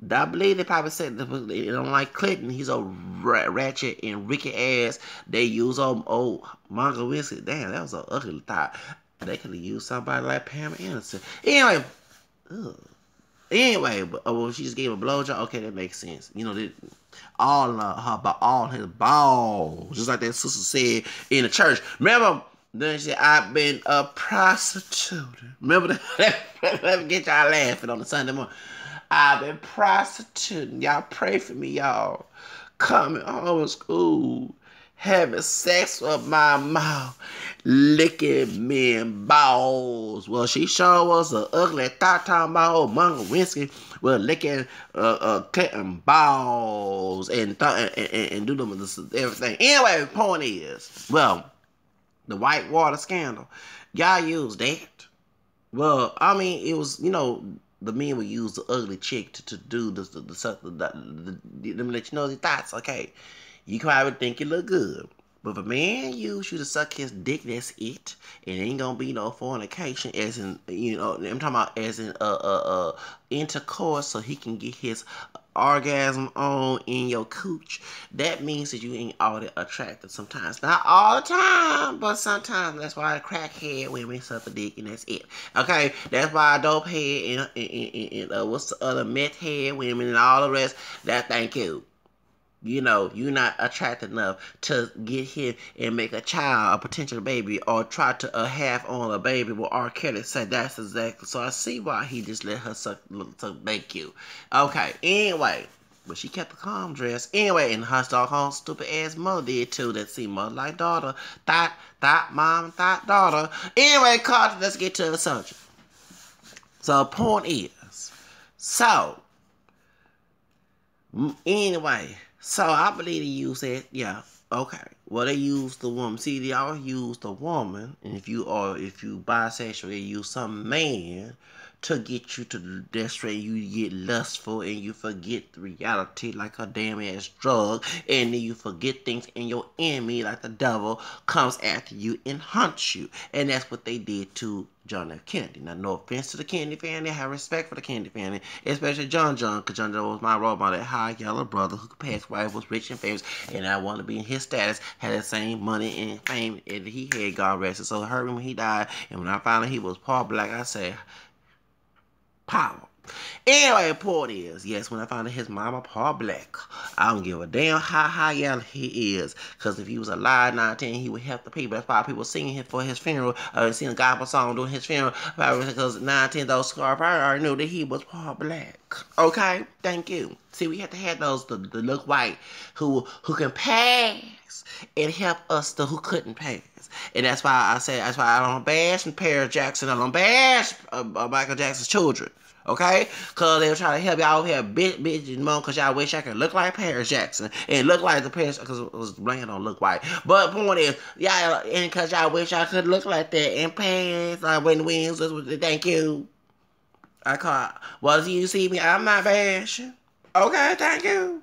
I believe they probably said they don't like Clinton. He's a ratchet and Ricky ass. They use old Mongo Whiskey. Damn, that was an ugly thought. They could have used somebody like Pam Anderson. Anyway, but she just gave a blowjob. Okay, that makes sense. All his balls, just like that sister said in the church. Remember, Then she said, I've been a prostitute. Remember that? Let me get y'all laughing on the Sunday morning. I've been prostituting. Y'all pray for me, y'all. Coming home from school, having sex with my mouth, licking men balls. Well, she sure was an ugly thought talking about old Mungo Whiskey with licking cutting balls and do them everything. Anyway, the point is, well, the Whitewater scandal. Y'all used that. Well, I mean, it was, the men would use the ugly chick to do them let you know their thoughts. Okay, you probably think you look good. But if a man use you to suck his dick, that's it. It ain't gonna be no fornication, as in, I'm talking about as in intercourse, so he can get his orgasm on in your cooch. That means that you ain't all that attractive sometimes. Not all the time, but sometimes. That's why crackhead women suck a dick and that's it. Okay? That's why dope head and what's the other meth head women and all the rest, that thank you. You're not attractive enough to get him and make a child, a potential baby, or try to have on a baby. Well, R. Kelly said that's exactly. So I see why he just let her suck make you. Okay, anyway. But she kept a calm dress. Anyway, and her doggone stupid ass mother did too. That see mother like daughter. Thought mom, thought daughter. Anyway, Carter, let's get to the subject. So the point is, anyway. So I believe they use that. Yeah. Okay. Well, they use the woman. See, they all use the woman, and if you bisexual, they use some man to get you to demonstrate you get lustful and you forget the reality like a damn ass drug, and then you forget things, and your enemy like the devil comes after you and hunts you, and that's what they did to John F. Kennedy. Now, no offense to the Kennedy family, I have respect for the Kennedy family, especially John, because John was my role model, that high yellow brother who could pass wife, was rich and famous, and I want to be in his status, had the same money and fame that he had, God rest his soul. I heard him when he died, and when I found out he was part black, I said, power. Anyway, the point is, yes, when I found out his mama part black, I don't give a damn how high yellow he is, because if he was alive 19, he would help the people. That's why people singing him for his funeral, singing a gospel song during his funeral, because 19 those scarf, I already knew that he was part black. Okay, thank you. See, we have to have those the look white who can pass and help us who couldn't pass. And that's why I don't bash Paris Jackson. I don't bash Michael Jackson's children. Okay? Because they were trying to help y'all here, bitch and mom, because y'all wish I could look like Paris Jackson. And look like the Paris, because it was blanket on look white. But the point is, y'all, and because y'all wish I could look like that and Paris, like when the wings, thank you. Well, you see me, I'm not bashing. Okay, thank you.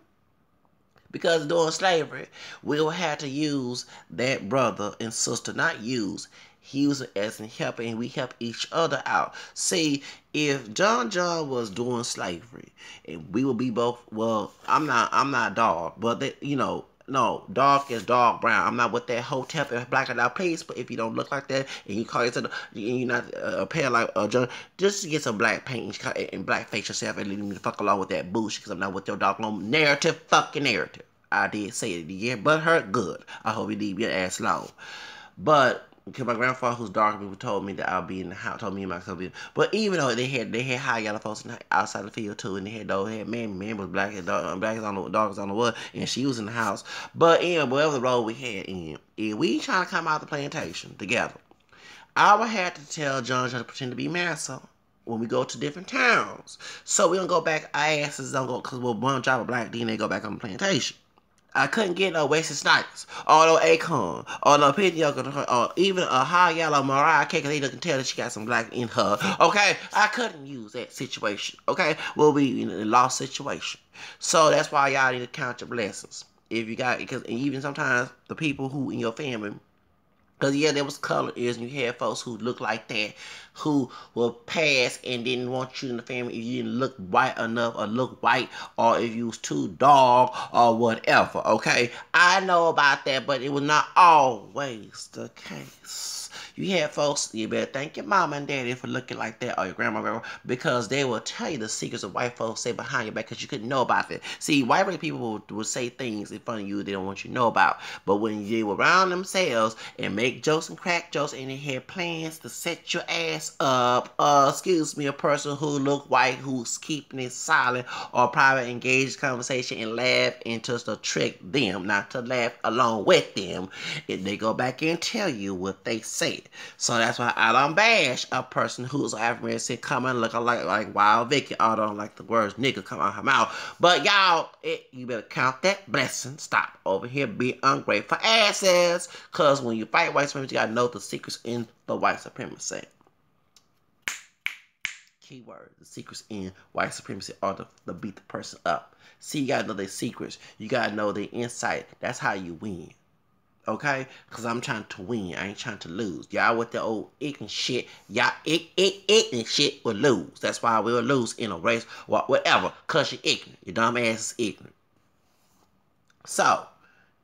Because during slavery, we will have to use that brother and sister, not use it as in helping, and we help each other out. See, if John was doing slavery, and we would be both, well, I'm not dog, but that, no, dark is dark brown. I'm not with that hotel black and out place, but if you don't look like that and you call yourself, and you're not a pair like John, just get some black paint and black face yourself and leave me the fuck along with that bullshit, because I'm not with your doggone fucking narrative. I did say it again, but hurt good. I hope you leave your ass alone. But because my grandfather, who's dark, people told me that I'll be in the house, told me and myself. But even though they had high yellow folks outside the field too, and they had man was black and black is on the dog was on the wood, and she was in the house. But whatever the role we had in, we trying to come out the plantation together. I would have to tell John to pretend to be Massa when we go to different towns, so we don't go back. Our asses don't go, because we'll one drop a black DNA go back on the plantation. I couldn't get no Wesley Snipes, or no Akon, or no Pidgeot, or even a high yellow Mariah Carey, because they can tell that she got some black in her. Okay, I couldn't use that situation. Okay, we'll be in a lost situation. So that's why y'all need to count your blessings. If you got, because even sometimes the people who in your family, because there was color is, and you had folks who looked like that, who will pass and didn't want you in the family if you didn't look white enough, or look white, or if you was too dark, or whatever, okay? I know about that, but it was not always the case. You had folks, you better thank your mama and daddy for looking like that, or your grandma, because they will tell you the secrets of white folks say behind your back because you couldn't know about it. See, white people would say things in front of you they don't want you to know about. But when they were around themselves and make jokes and crack jokes and they had plans to set your ass up, excuse me, a person who look white, who's keeping it silent or private engaged conversation and laugh and just to trick them, not to laugh along with them, if they go back and tell you what they said. So that's why I don't bash a person who's African coming looking like Wild Vicky. I don't like the words nigga come out her mouth. But y'all, you better count that blessing. Stop over here being ungrateful asses. Cause when you fight white supremacy, you gotta know the secrets in the white supremacy. Keyword, the secrets in white supremacy are to beat the person up. See, you gotta know their secrets. You gotta know their insight. That's how you win. Okay? Because I'm trying to win. I ain't trying to lose. Y'all with the old ignorant shit. Y'all ignorant shit will lose. That's why we'll lose in a race or whatever. Because you're ignorant. Your dumb ass is ignorant. So,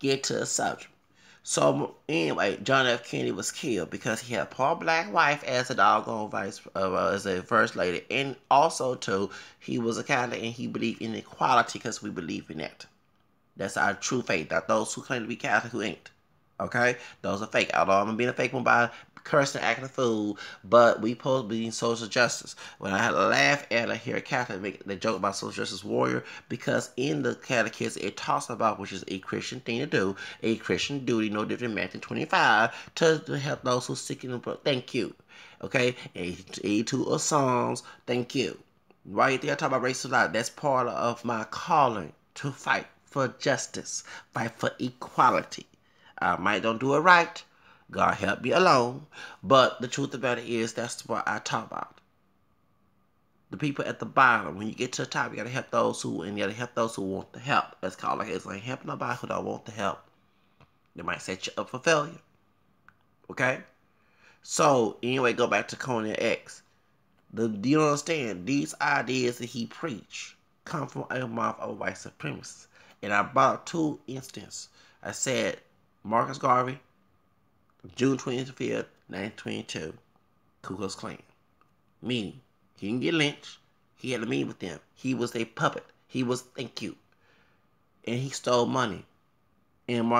get to the subject. So, anyway, John F. Kennedy was killed because he had a poor black wife as a doggone as a first lady. And also, too, he was a Catholic and he believed in equality because we believe in that. That's our true faith. Not those who claim to be Catholic who ain't. Okay? Those are fake. Although I'm being a fake one by cursing and acting a fool, but we supposed to be in social justice. When I had to laugh at I hear a Catholic make the joke about social justice warrior, because in the catechism it talks about, which is a Christian thing to do, a Christian duty, no different than Matthew 25, to help those who seek in the book. Thank you. Okay? 82 of Psalms. Thank you. Right there, I talk about racial life. That's part of my calling to fight for justice, fight for equality. I might don't do it right. God help me alone. But the truth about it is that's what I talk about. The people at the bottom. When you get to the top, you gotta help those who want the help. That's called like it's like helping nobody who don't want the help. They might set you up for failure. Okay? So anyway, go back to Quannel X. Do you understand? These ideas that he preached come from a mouth of white supremacists. And I brought up two instances. I said Marcus Garvey, June 25th, 1922, Ku Klux Klan. Meaning, he didn't get lynched. He had a meeting with them. He was a puppet. He was, thank you. And he stole money. And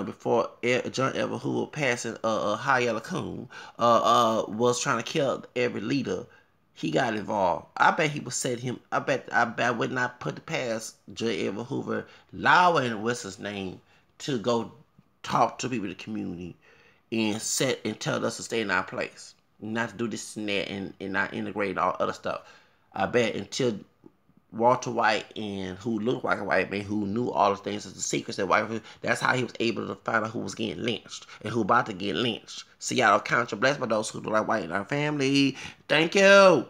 before John Edward Hoover passing Hayala Coon was trying to kill every leader, he got involved. I bet he would set him. I bet would not put it past J. Edward Hoover allowing what's his name to go talk to people in the community and tell us to stay in our place, not to do this and that, and not integrate all other stuff. I bet until Walter White, and who looked like a white man, who knew all the things as the secrets that white, that's how he was able to find out who was getting lynched and who about to get lynched. See, y'all count your blessings by those who look like white in our family. Thank you.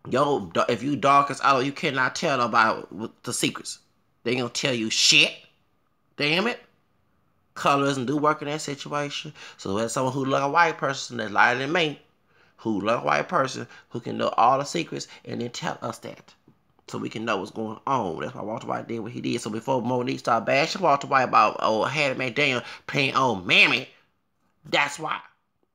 Yo, if you dark as all, you cannot tell nobody the secrets. They ain't gonna tell you shit. Damn it. Color doesn't do work in that situation. So there's someone who look like a white person that's lighter than me, who look like a white person, who can know all the secrets and then tell us that, so we can know what's going on. That's why Walter White did what he did. So before Monique started bashing Walter White about Hattie McDaniel playing on Mammy, that's why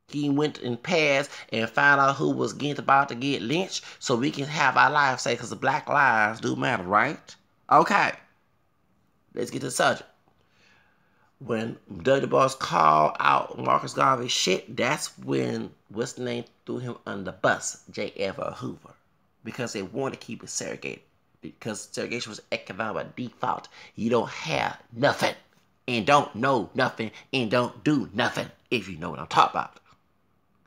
he went and passed and found out who was about to get lynched, so we can have our lives saved, because the black lives do matter, right? Okay, let's get to the subject. When W. Boss called out Marcus Garvey's shit, that's when what's the name threw him under the bus, J. Edward Hoover, because they wanted to keep it segregated. Because segregation was economic by default. You don't have nothing, and don't know nothing, and don't do nothing, if you know what I'm talking about.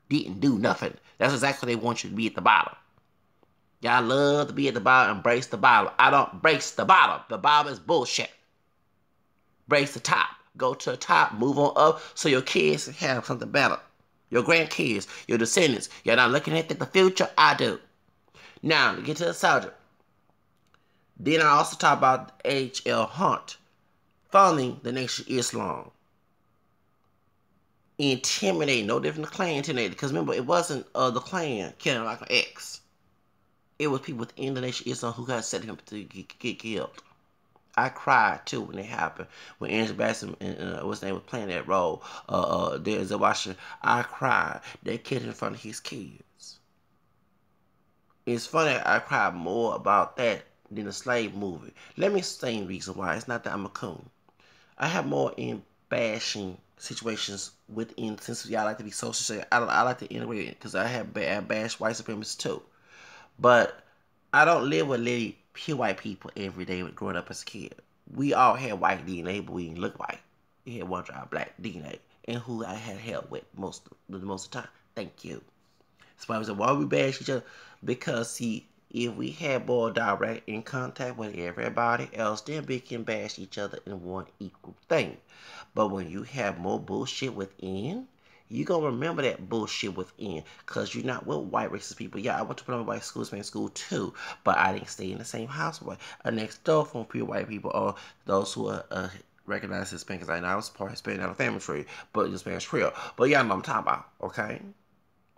Didn't do nothing. That's exactly what they want you to be at the bottom. Y'all love to be at the bottom, embrace the bottom. I don't brace the bottom. The bottom is bullshit. Brace the top. Go to the top, move on up, so your kids have something better. Your grandkids, your descendants. You're not looking at the future? I do. Now, to get to the subject. Then I also talk about H.L. Hunt founding the Nation of Islam. Intimidating, no different than the Klan intimidated. Because remember, it wasn't the Klan killing Malcolm X. It was people within the Nation of Islam who got set him to get killed. I cried too when it happened. When Angela Bassett and what's his name was playing that role. There's a watcher. I cried. That kid in front of his kids. It's funny. I cried more about that than the slave movie. Let me explain the reason why. It's not that I'm a coon. I have more in bashing situations within, since y'all like to be social. I like to integrate it because I have bash white supremacists too. But I don't live with little pure white people every day growing up as a kid. We all had white DNA, but we didn't look white. We had one drop black DNA, and who I had held with most of the time. Thank you. So I was like, why we bash each other? Because see, if we had more direct in contact with everybody else, then we can bash each other in one equal thing. But when you have more bullshit within, you gonna remember that bullshit within, cause you're not with white racist people. Yeah, I went to private white schools, man, school too, but I didn't stay in the same house with next door from pure white people or those who are recognized as Hispanic. Cause I was part Hispanic, not a family tree, but just Spanish Creole. But y'all know what I'm talking about, okay?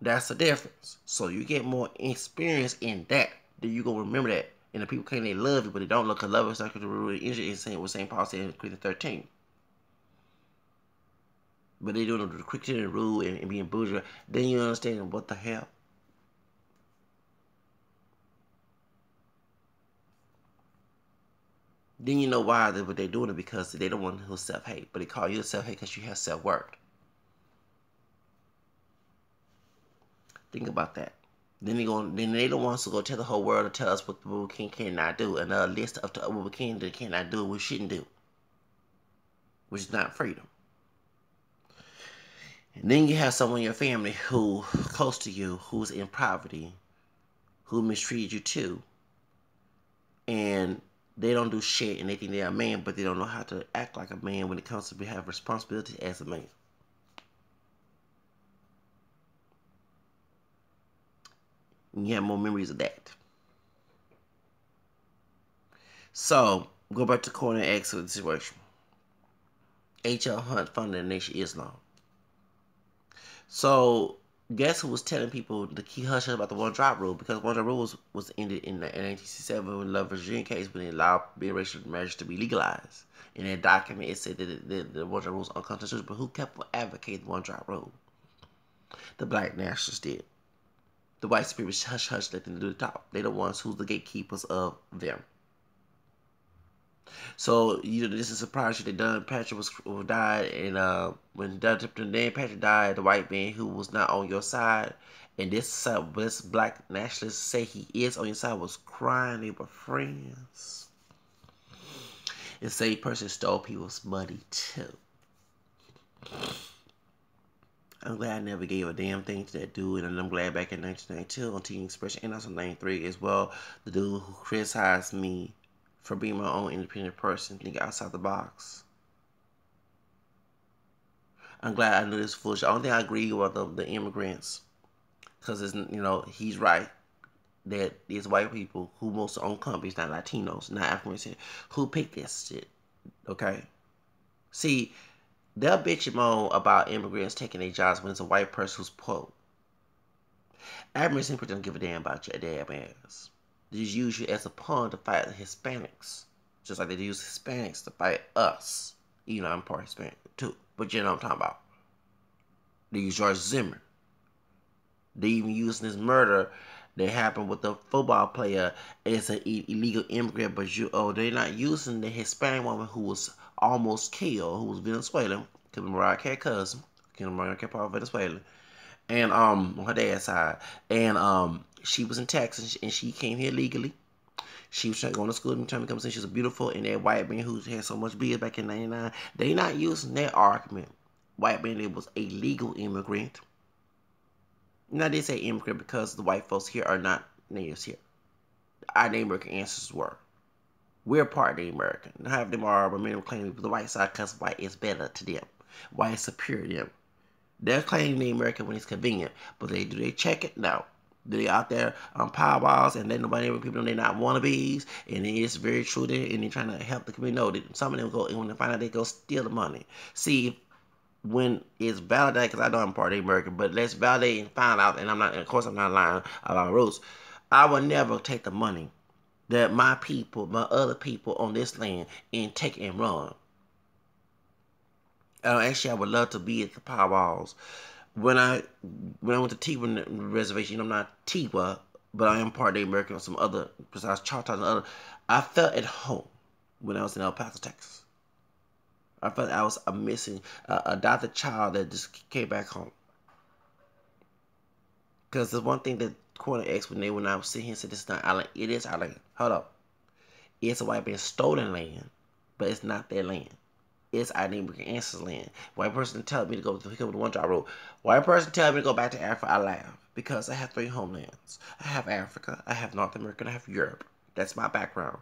That's the difference. So you get more experience in that, then you gonna remember that. And the people claim they love you, but they don't look at love. It's like the really injured is saying what St. Paul said in Corinthians 13. But they doing the quick and rude and being bourgeois. Then you understand what the hell. Then you know why what they're doing it, because they don't want to self-hate. But they call you self-hate because you have self-worth. Think about that. Then they the ones who go tell the whole world to tell us what we cannot do. Another list of what we can do, cannot do, we shouldn't do. Which is not freedom. And then you have someone in your family who close to you, who's in poverty, who mistreated you too. And they don't do shit and they think they're a man, but they don't know how to act like a man when it comes to have responsibility as a man. And you have more memories of that. So, go back to Quannel X of the situation. H.L. Hunt funded the Nation of Islam. So, guess who was telling people to keep hush about the one drop rule? Because one drop rule was ended in 1967 when the Virginia case, when they allowed biracial marriage to be legalized. In that document, it said that the one drop rule was unconstitutional, but who kept advocating the one drop rule? The black nationalists did. The white supremacists hush let them do the talk. They're the ones who's the gatekeepers of them. So this is a surprise that Don Patrick was died, and when Dan Patrick died, the white man who was not on your side, and this black nationalist say he is on your side, was crying. They were friends. The same person stole people's money too. I'm glad I never gave a damn thing to that dude, and I'm glad back in 1992 on Teen Expression and also 93 as well, the dude who criticized me for being my own independent person, think outside the box. I'm glad I knew this foolish. The only thing I agree with the immigrants, because it's, he's right that these white people who most own companies, not Latinos, not Africans, who pick this shit. Okay, see, they'll bitch and moan about immigrants taking their jobs when it's a white person who's poor. Africans simply don't give a damn about your damn ass. They just use you as a pawn to fight the Hispanics. Just like they use Hispanics to fight us. I'm part Hispanic too. But you know what I'm talking about. They use George Zimmer. They even using this murder that happened with the football player as an illegal immigrant. But they're not using the Hispanic woman who was almost killed, who was Venezuelan. Because Mariah Carey cousin. Mariah Carey part of Venezuela. And on her dad's side. And she was in Texas and she came here legally. She was going to school and trying to come say she was beautiful, and that white man who had so much beard back in 99, they not using that argument. White man that was a legal immigrant. Now they say immigrant because the white folks here are not natives here. Our Native American ancestors were. We're part Native American. Half of them are, but many of them claim the white side because white is better to them. White is superior to them. They're claiming Native American when it's convenient, but do they check it? No. They out there on powwows and letting nobody people know they're not wannabes, and it's very true there, and they're trying to help the community know that some of them go, and when they find out, they go steal the money. See, when it's validated, because I know I'm part of American, but let's validate and find out, and of course I'm not lying about my roots. I would never take the money that my people, my other people on this land, and take and run. Actually, I would love to be at the powwows. When I went to Tiwa reservation, I'm not Tiwa, but I am part of the American or some other, besides Choctaw and other. I felt at home when I was in El Paso, Texas. I felt I was a missing, adopted child that just came back home. Because the one thing that Quannel asked when I was sitting here and said, this is not our land. It is our land. Hold up. It's a white man stolen land, but it's not their land. It's our neighbor ancestors' land. White person telling me to go to pick up the one drop road. White person telling me to go back to Africa, I laugh. Because I have 3 homelands. I have Africa, I have North America, and I have Europe. That's my background.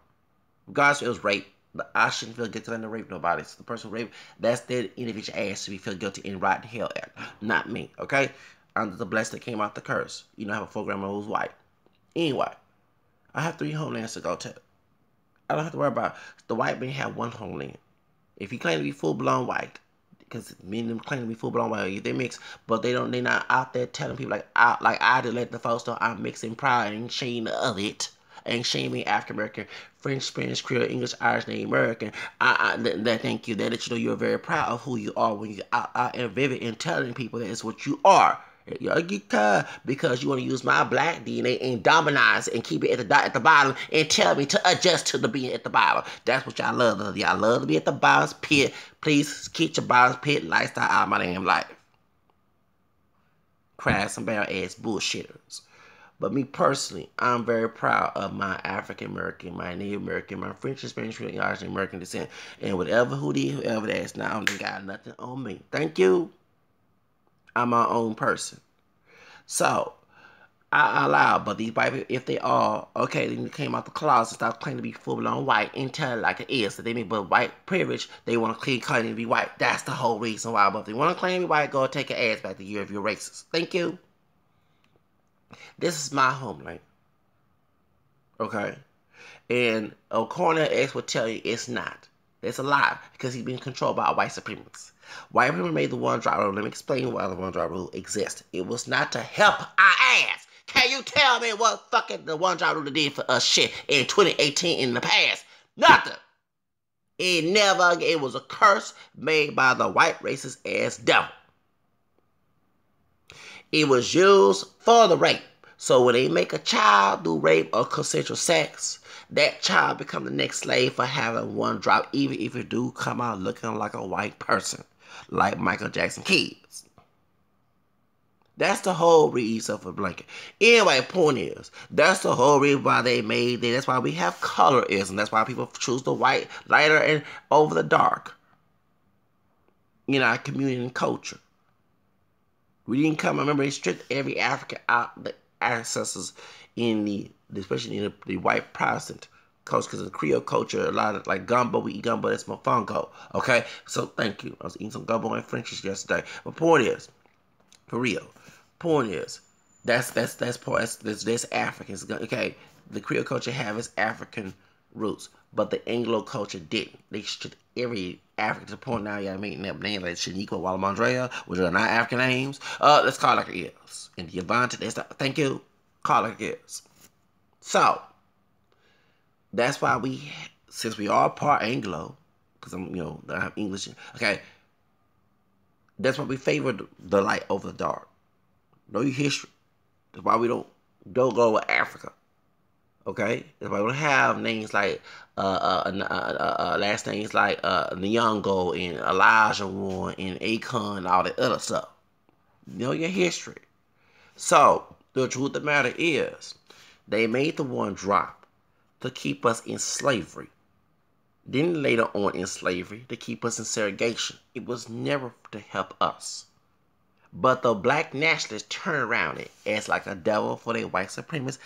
Regardless if it was rape, but I shouldn't feel guilty to rape nobody. So the person who raped, that's their individual ass to be feel guilty and rot in hell at. Not me, okay? I'm the blessed that came out the curse. You know, I have a 4-grandma who's white. Anyway, I have 3 homelands to go to. I don't have to worry about the white man have 1 homeland. If he claim to be full-blown white, because many of them claim to be full-blown white, they mix, but they're not out there telling people like I did let the folks know I'm mixing pride and shame of it. And shaming African American, French, Spanish, Creole, English, Irish, Native American. Thank you. That let you know you're very proud of who you are when you're out and vivid and telling people that it's what you are. Y'all get tired because you want to use my black DNA and dominize it and keep it at the bottom and tell me to adjust to the being at the bottom. That's what y'all love. Y'all love to be at the bottom pit. Please keep your bottom pit lifestyle out of my damn life. Crash some barrel ass bullshitters. But me personally, I'm very proud of my African American, my Native American, my French and Spanish, Creole, Irish, and American descent. And whatever whoever that's now, they got nothing on me. Thank you. I'm my own person. So, I allow, but these white people, if they are, okay, then they came out the closet and start claiming to be full-blown white and tell it like it is. So they mean, but white privilege, they want to claim to be white. That's the whole reason why. But if they want to claim to be white, go take your ass back the year if you're racist. Thank you. This is my homeland. Okay? And Quannel X will tell you it's not. It's a lie because he's being controlled by white supremacists. White supremacists made the one drop rule. Let me explain why the one drop rule exists. It was not to help our ass. Can you tell me what fucking the one drop rule did for us shit in 2018 in the past? Nothing. It was a curse made by the white racist ass devil. It was used for the rape. So when they make a child do rape or consensual sex, that child become the next slave for having one drop, even if it do come out looking like a white person, like Michael Jackson kids. That's the whole reason for blanket. Anyway, point is, that's the whole reason why they made it. That's why we have colorism. That's why people choose the white lighter and over the dark in our community and culture. We didn't come. Remember, they stripped every African out the ancestors in especially in the white Protestant culture, because in the Creole culture, a lot of like gumbo, we eat gumbo, that's mofongo. Okay, so thank you. I was eating some gumbo and Frenchies yesterday. But point is, for real, point is, that's Africans. Okay, the Creole culture have its African roots, but the Anglo culture didn't. They stripped every African to the point now y'all making up names like Shaniqua, Walamandrea, which are not African names. Let's call it like it is. And Yavante, that's not, thank you. Call it like it is. So, that's why since we are part Anglo, because I have English, okay, that's why we favor the light over the dark. Know your history. That's why we don't go with Africa. Okay? That's why we don't have names like, last names like Nyong'o and Elijah Warren and Akon and all that other stuff. Know your history. So, the truth of the matter is, they made the one drop to keep us in slavery. Then later on in slavery, to keep us in segregation. It was never to help us. But the black nationalists turn around it as like a devil for their white supremacist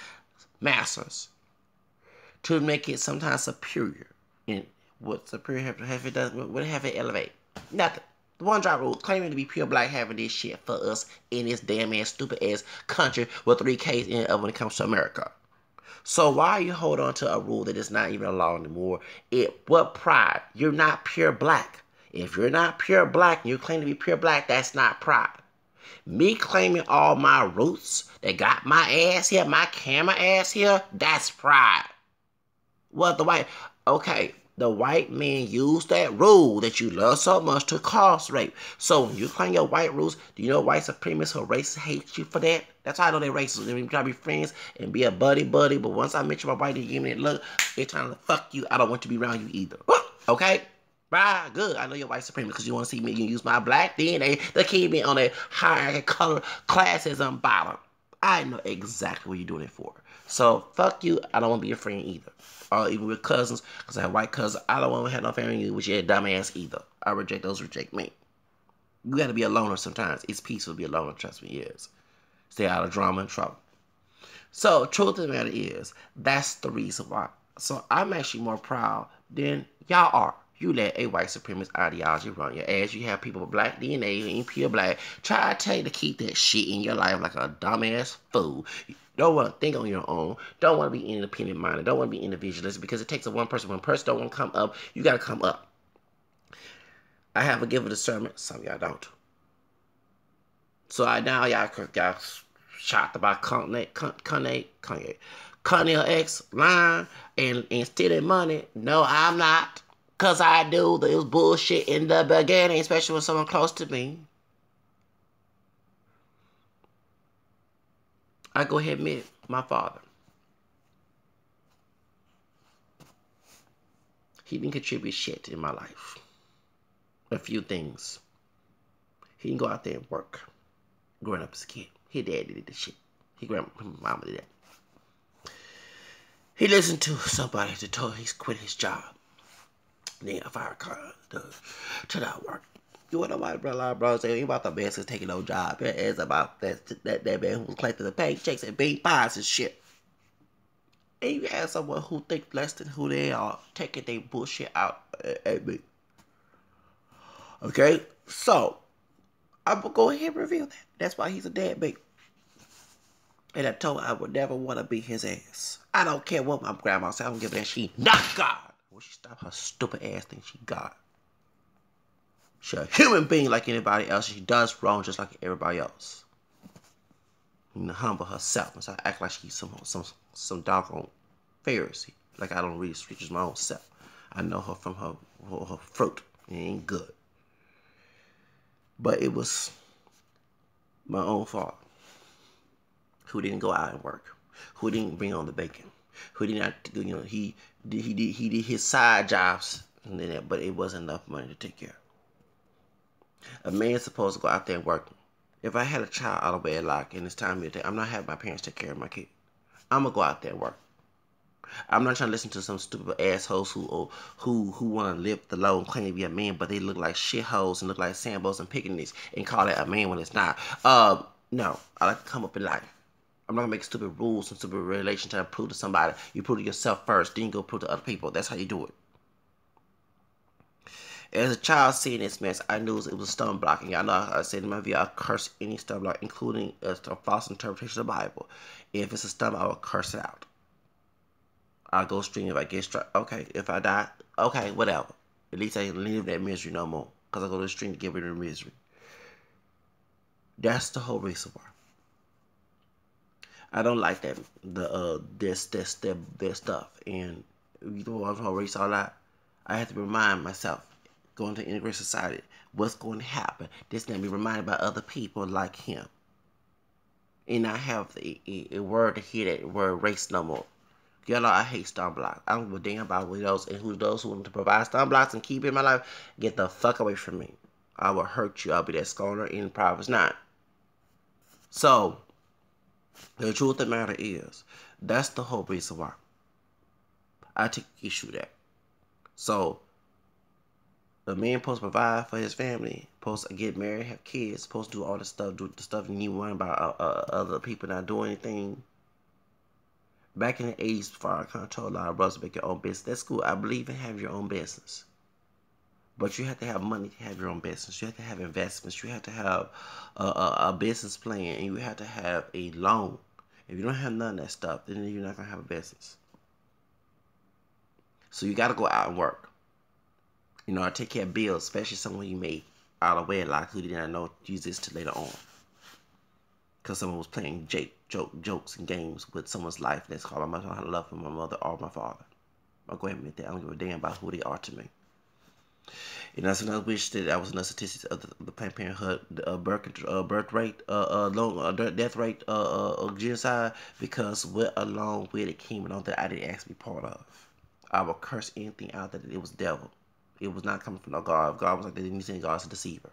masters to make it sometimes superior. And what superior have it done? What have it elevate? Nothing. The one drop rule claiming to be pure black having this shit for us in this damn ass stupid ass country with 3 Ks in it when it comes to America. So why you hold on to a rule that is not even a law anymore? What pride? You're not pure black. If you're not pure black and you claim to be pure black, that's not pride. Me claiming all my roots that got my ass here, my camera ass here, that's pride. What the white? Okay, the white man used that rule that you love so much to cause rape. So when you claim your white rules, do you know white supremacists or racists hate you for that? That's how I know they're racist. They try to be friends and be a buddy, but once I mention my white, they give me that look. They're trying to fuck you. I don't want to be around you either. Okay? Right, good. I know you're white supremacist because you want to see me. You use my black DNA to keep me on a higher color classism bottom. I know exactly what you're doing it for. So, fuck you. I don't want to be your friend either. Or even with cousins, because I have white cousins. I don't want to have no family with your dumbass either. I reject those, reject me. You got to be a loner sometimes. It's peaceful to be a loner, trust me, it is. Stay out of drama and trouble. So, truth of the matter is, that's the reason why. So, I'm actually more proud than y'all are. You let a white supremacist ideology run your ass. You have people with black DNA, ain't pure black, try to tell you to keep that shit in your life like a dumbass fool. You don't want to think on your own. Don't want to be independent minded. Don't want to be individualist because it takes a one person. When a person don't want to come up, you got to come up. I have a gift of discernment. Some of y'all don't. So now y'all shot about Quannel X line and stealing money. No, I'm not. Because I knew that it was bullshit in the beginning, especially with someone close to me. I go ahead and admit, my father. He didn't contribute shit in my life. A few things. He didn't go out there and work. Growing up as a kid. His dad did the shit. His mama did that. He listened to somebody that told him he's quit his job. Then a fire car to that work. You want to know why a lot of brothers say ain't about the best is taking no job. It's about that man who was collecting the paychecks and being pies and shit. And you have someone who thinks less than who they are taking their bullshit out at me. Okay? So, I'm going to go ahead and reveal that. That's why he's a deadbeat. And I told her I would never want to be his ass. I don't care what my grandma said. I don't give a damn. She not God. Will she stop her stupid ass think she God? She's a human being like anybody else. She does wrong just like everybody else. And humble herself and start act like she's some doggone Pharisee. Like I don't read scriptures my own self. I know her from her fruit. It ain't good. But it was my own fault. Who didn't go out and work? Who didn't bring on the bacon? Who did not? You know, he did his side jobs, but it wasn't enough money to take care of. A man's supposed to go out there and work. If I had a child out of wedlock and it's time to take, I'm not having my parents take care of my kid. I'm gonna go out there and work. I'm not trying to listen to some stupid assholes who want to live the low and claim to be a man, but they look like shitholes and look like sandbows and pickaninnies and call that a man when it's not. No, I like to come up in life. I'm not gonna make stupid rules and stupid regulations trying to prove to somebody. You prove to yourself first, then you go prove to other people. That's how you do it. As a child seeing this mess, I knew it was stumbling block. And y'all know I said in my video, I curse any stumbling block, including a false interpretation of the Bible. If it's a stumbling, I will curse it out. I'll go stream if I get struck. Okay, if I die, okay, whatever. At least I can live that misery no more. Because I go to the stream to get rid of the misery. That's the whole reason why. I don't like that their stuff. And you know what I'm race all that. I have to remind myself, going to integrated society, what's going to happen. This going to be reminded by other people like him. And I have a word to hear that word race no more. Y'all know I hate stun blocks. I don't give a damn about those who want to provide stun blocks and keep it in my life. Get the fuck away from me. I will hurt you. I'll be that scorner in Proverbs 9. So, the truth of the matter is, that's the whole reason why I take issue with that. So, the man supposed to provide for his family, supposed to get married, have kids, supposed to do all this stuff, do the stuff and you worry about other people not doing anything. Back in the 80s, before I kind of told a lot of brothers to make your own business, that's cool. I believe in having your own business. But you have to have money to have your own business. You have to have investments. You have to have a business plan. And you have to have a loan. If you don't have none of that stuff, then you're not going to have a business. So you got to go out and work. You know, take care of bills, especially someone you made out of wedlock who did not know use this till later on. Because someone was playing jokes and games with someone's life. That's called my mother, I love for my mother or my father. I'll go ahead and admit that. I don't give a damn about who they are to me. And that's another wish that was another statistics of the Planned Parenthood birth rate, death rate, genocide, because we're along with it came on that I didn't ask to be part of. I will curse anything out that it was devil. It was not coming from no God. God was like, they didn't send God's a deceiver.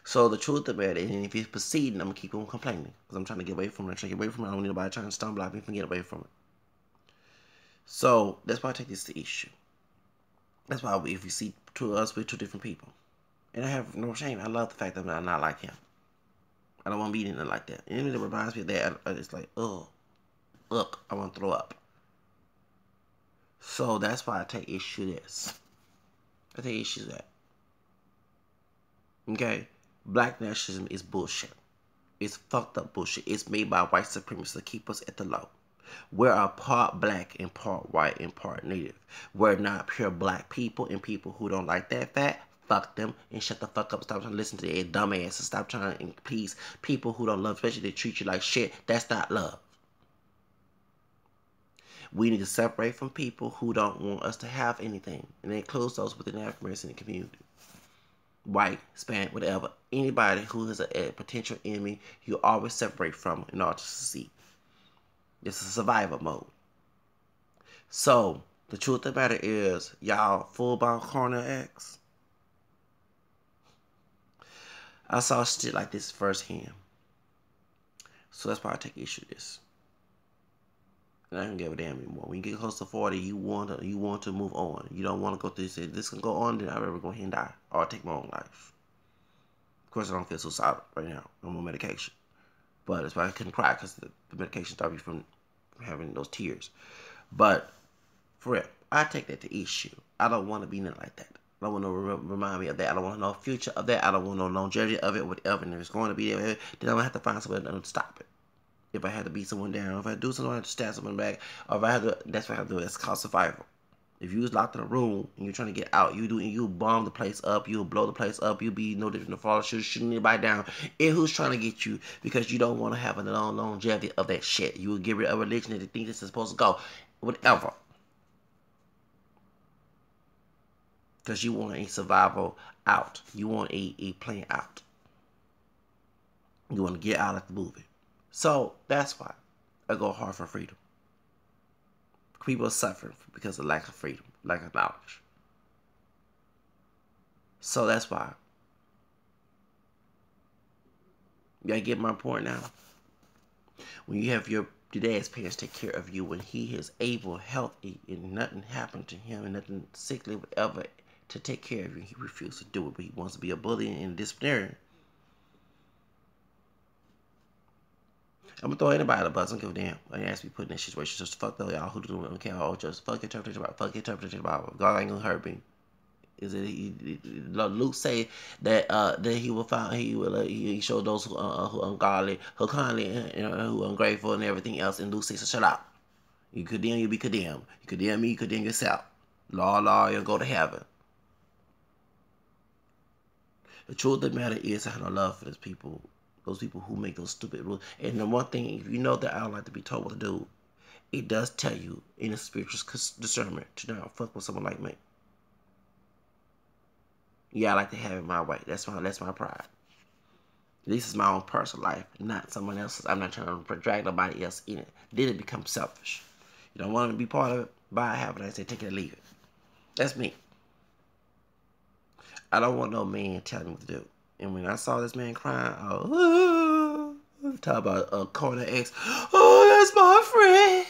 So the truth about it, and if it's proceeding, I'm gonna keep on complaining because I'm trying to get away from it. I'm trying to get away from it. I don't need nobody trying to stumble out me from get away from it. So that's why I take this to issue. That's why if you see two of us, we're two different people. And I have no shame. I love the fact that I'm not like him. I don't want to be anything like that. Anything that reminds me of that, it's like, oh, look, I want to throw up. So that's why I take issue this. I take issue that. Okay? Black nationalism is bullshit. It's fucked up bullshit. It's made by white supremacists to keep us at the low. We're a part black and part white and part native. We're not pure black people, and people who don't like that fact, fuck them and shut the fuck up. Stop trying to listen to their dumb ass and stop trying to please people who don't love, especially they treat you like shit. That's not love. We need to separate from people who don't want us to have anything, and includes those within the African community. White, Hispanic, whatever. Anybody who is a potential enemy, you always separate from in order to succeed. This is survival mode. So, the truth of the matter is, y'all full-blown Quannel X. I saw shit like this firsthand. So that's why I take issue with this. And I don't give a damn anymore. When you get close to 40, you want to move on. You don't want to go through this. If this can go on, then I'd rather go ahead and die. Or take my own life. Of course, I don't feel suicidal right now. I'm on medication. But that's why I couldn't cry, because the medication stopped me from having those tears. But, for real, I take that to issue. I don't want to be nothing like that. I don't want to remind me of that. I don't want to know future of that. I don't want no longevity of it, whatever. And if it's going to be there, then I'm going to have to find somebody to stop it. If I had to beat someone down, if I do something, I have to stab someone back, or if I have to, that's what I have to do. It's called survival. If you was locked in a room and you're trying to get out, you bomb the place up, you'll blow the place up, you'll be no different than fall shooting anybody down. And who's trying to get you because you don't want to have a long longevity of that shit. You will get rid of religion that think this is supposed to go. Whatever. Because you want a survival out. You want a plan out. You want to get out of the movie. So, that's why I go hard for freedom. People are suffering because of lack of freedom, lack of knowledge. So that's why. Y'all get my point now? When you have your dad's parents take care of you, when he is able, healthy, and nothing happened to him, and nothing sickly, whatever, to take care of you, he refuses to do it, but he wants to be a bully and a disciplinarian. I'm gonna throw anybody out of the bus. I don't give a damn. I ain't asked to be put in that situation. Just fuck though, y'all who don't care. Oh, just fuck interpretation about. Fuck interpretation about. God ain't gonna hurt me. Is it? Luke say that that he will find he showed those who ungodly, who kindly, who ungrateful and everything else. And Luke says, so shut up. You condemn, you be condemned. You condemn me, you condemn yourself. Law, you'll go to heaven. The truth of the matter is, I have no love for those people who make those stupid rules. And the one thing, if you know that I don't like to be told what to do, it does tell you in a spiritual discernment to not fuck with someone like me. Yeah, I like to have it my way. That's my pride. This is my own personal life, not someone else's. I'm not trying to drag nobody else in it. Then it becomes selfish. You don't want to be part of it? Buy, have it. I say, take it or leave it. That's me. I don't want no man telling me what to do. And when I saw this man crying, talk about a Quannel X. Oh, that's my friend.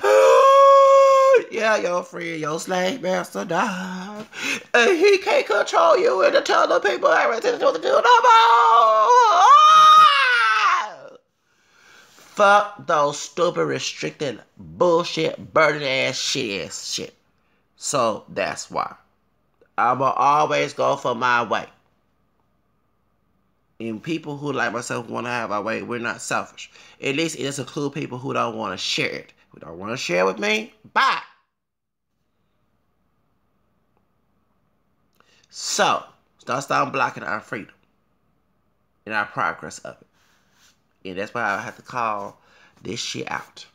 Oh, yeah, your friend, your slave master died. And he can't control you and to tell the people everything what to do no more. Fuck those stupid, restricted, bullshit, burden ass shit. So that's why I'ma always go for my way. And people who like myself want to have our way, we're not selfish. At least it does include people who don't want to share it. Who don't want to share with me? Bye. So, stop blocking our freedom and our progress of it. And that's why I have to call this shit out.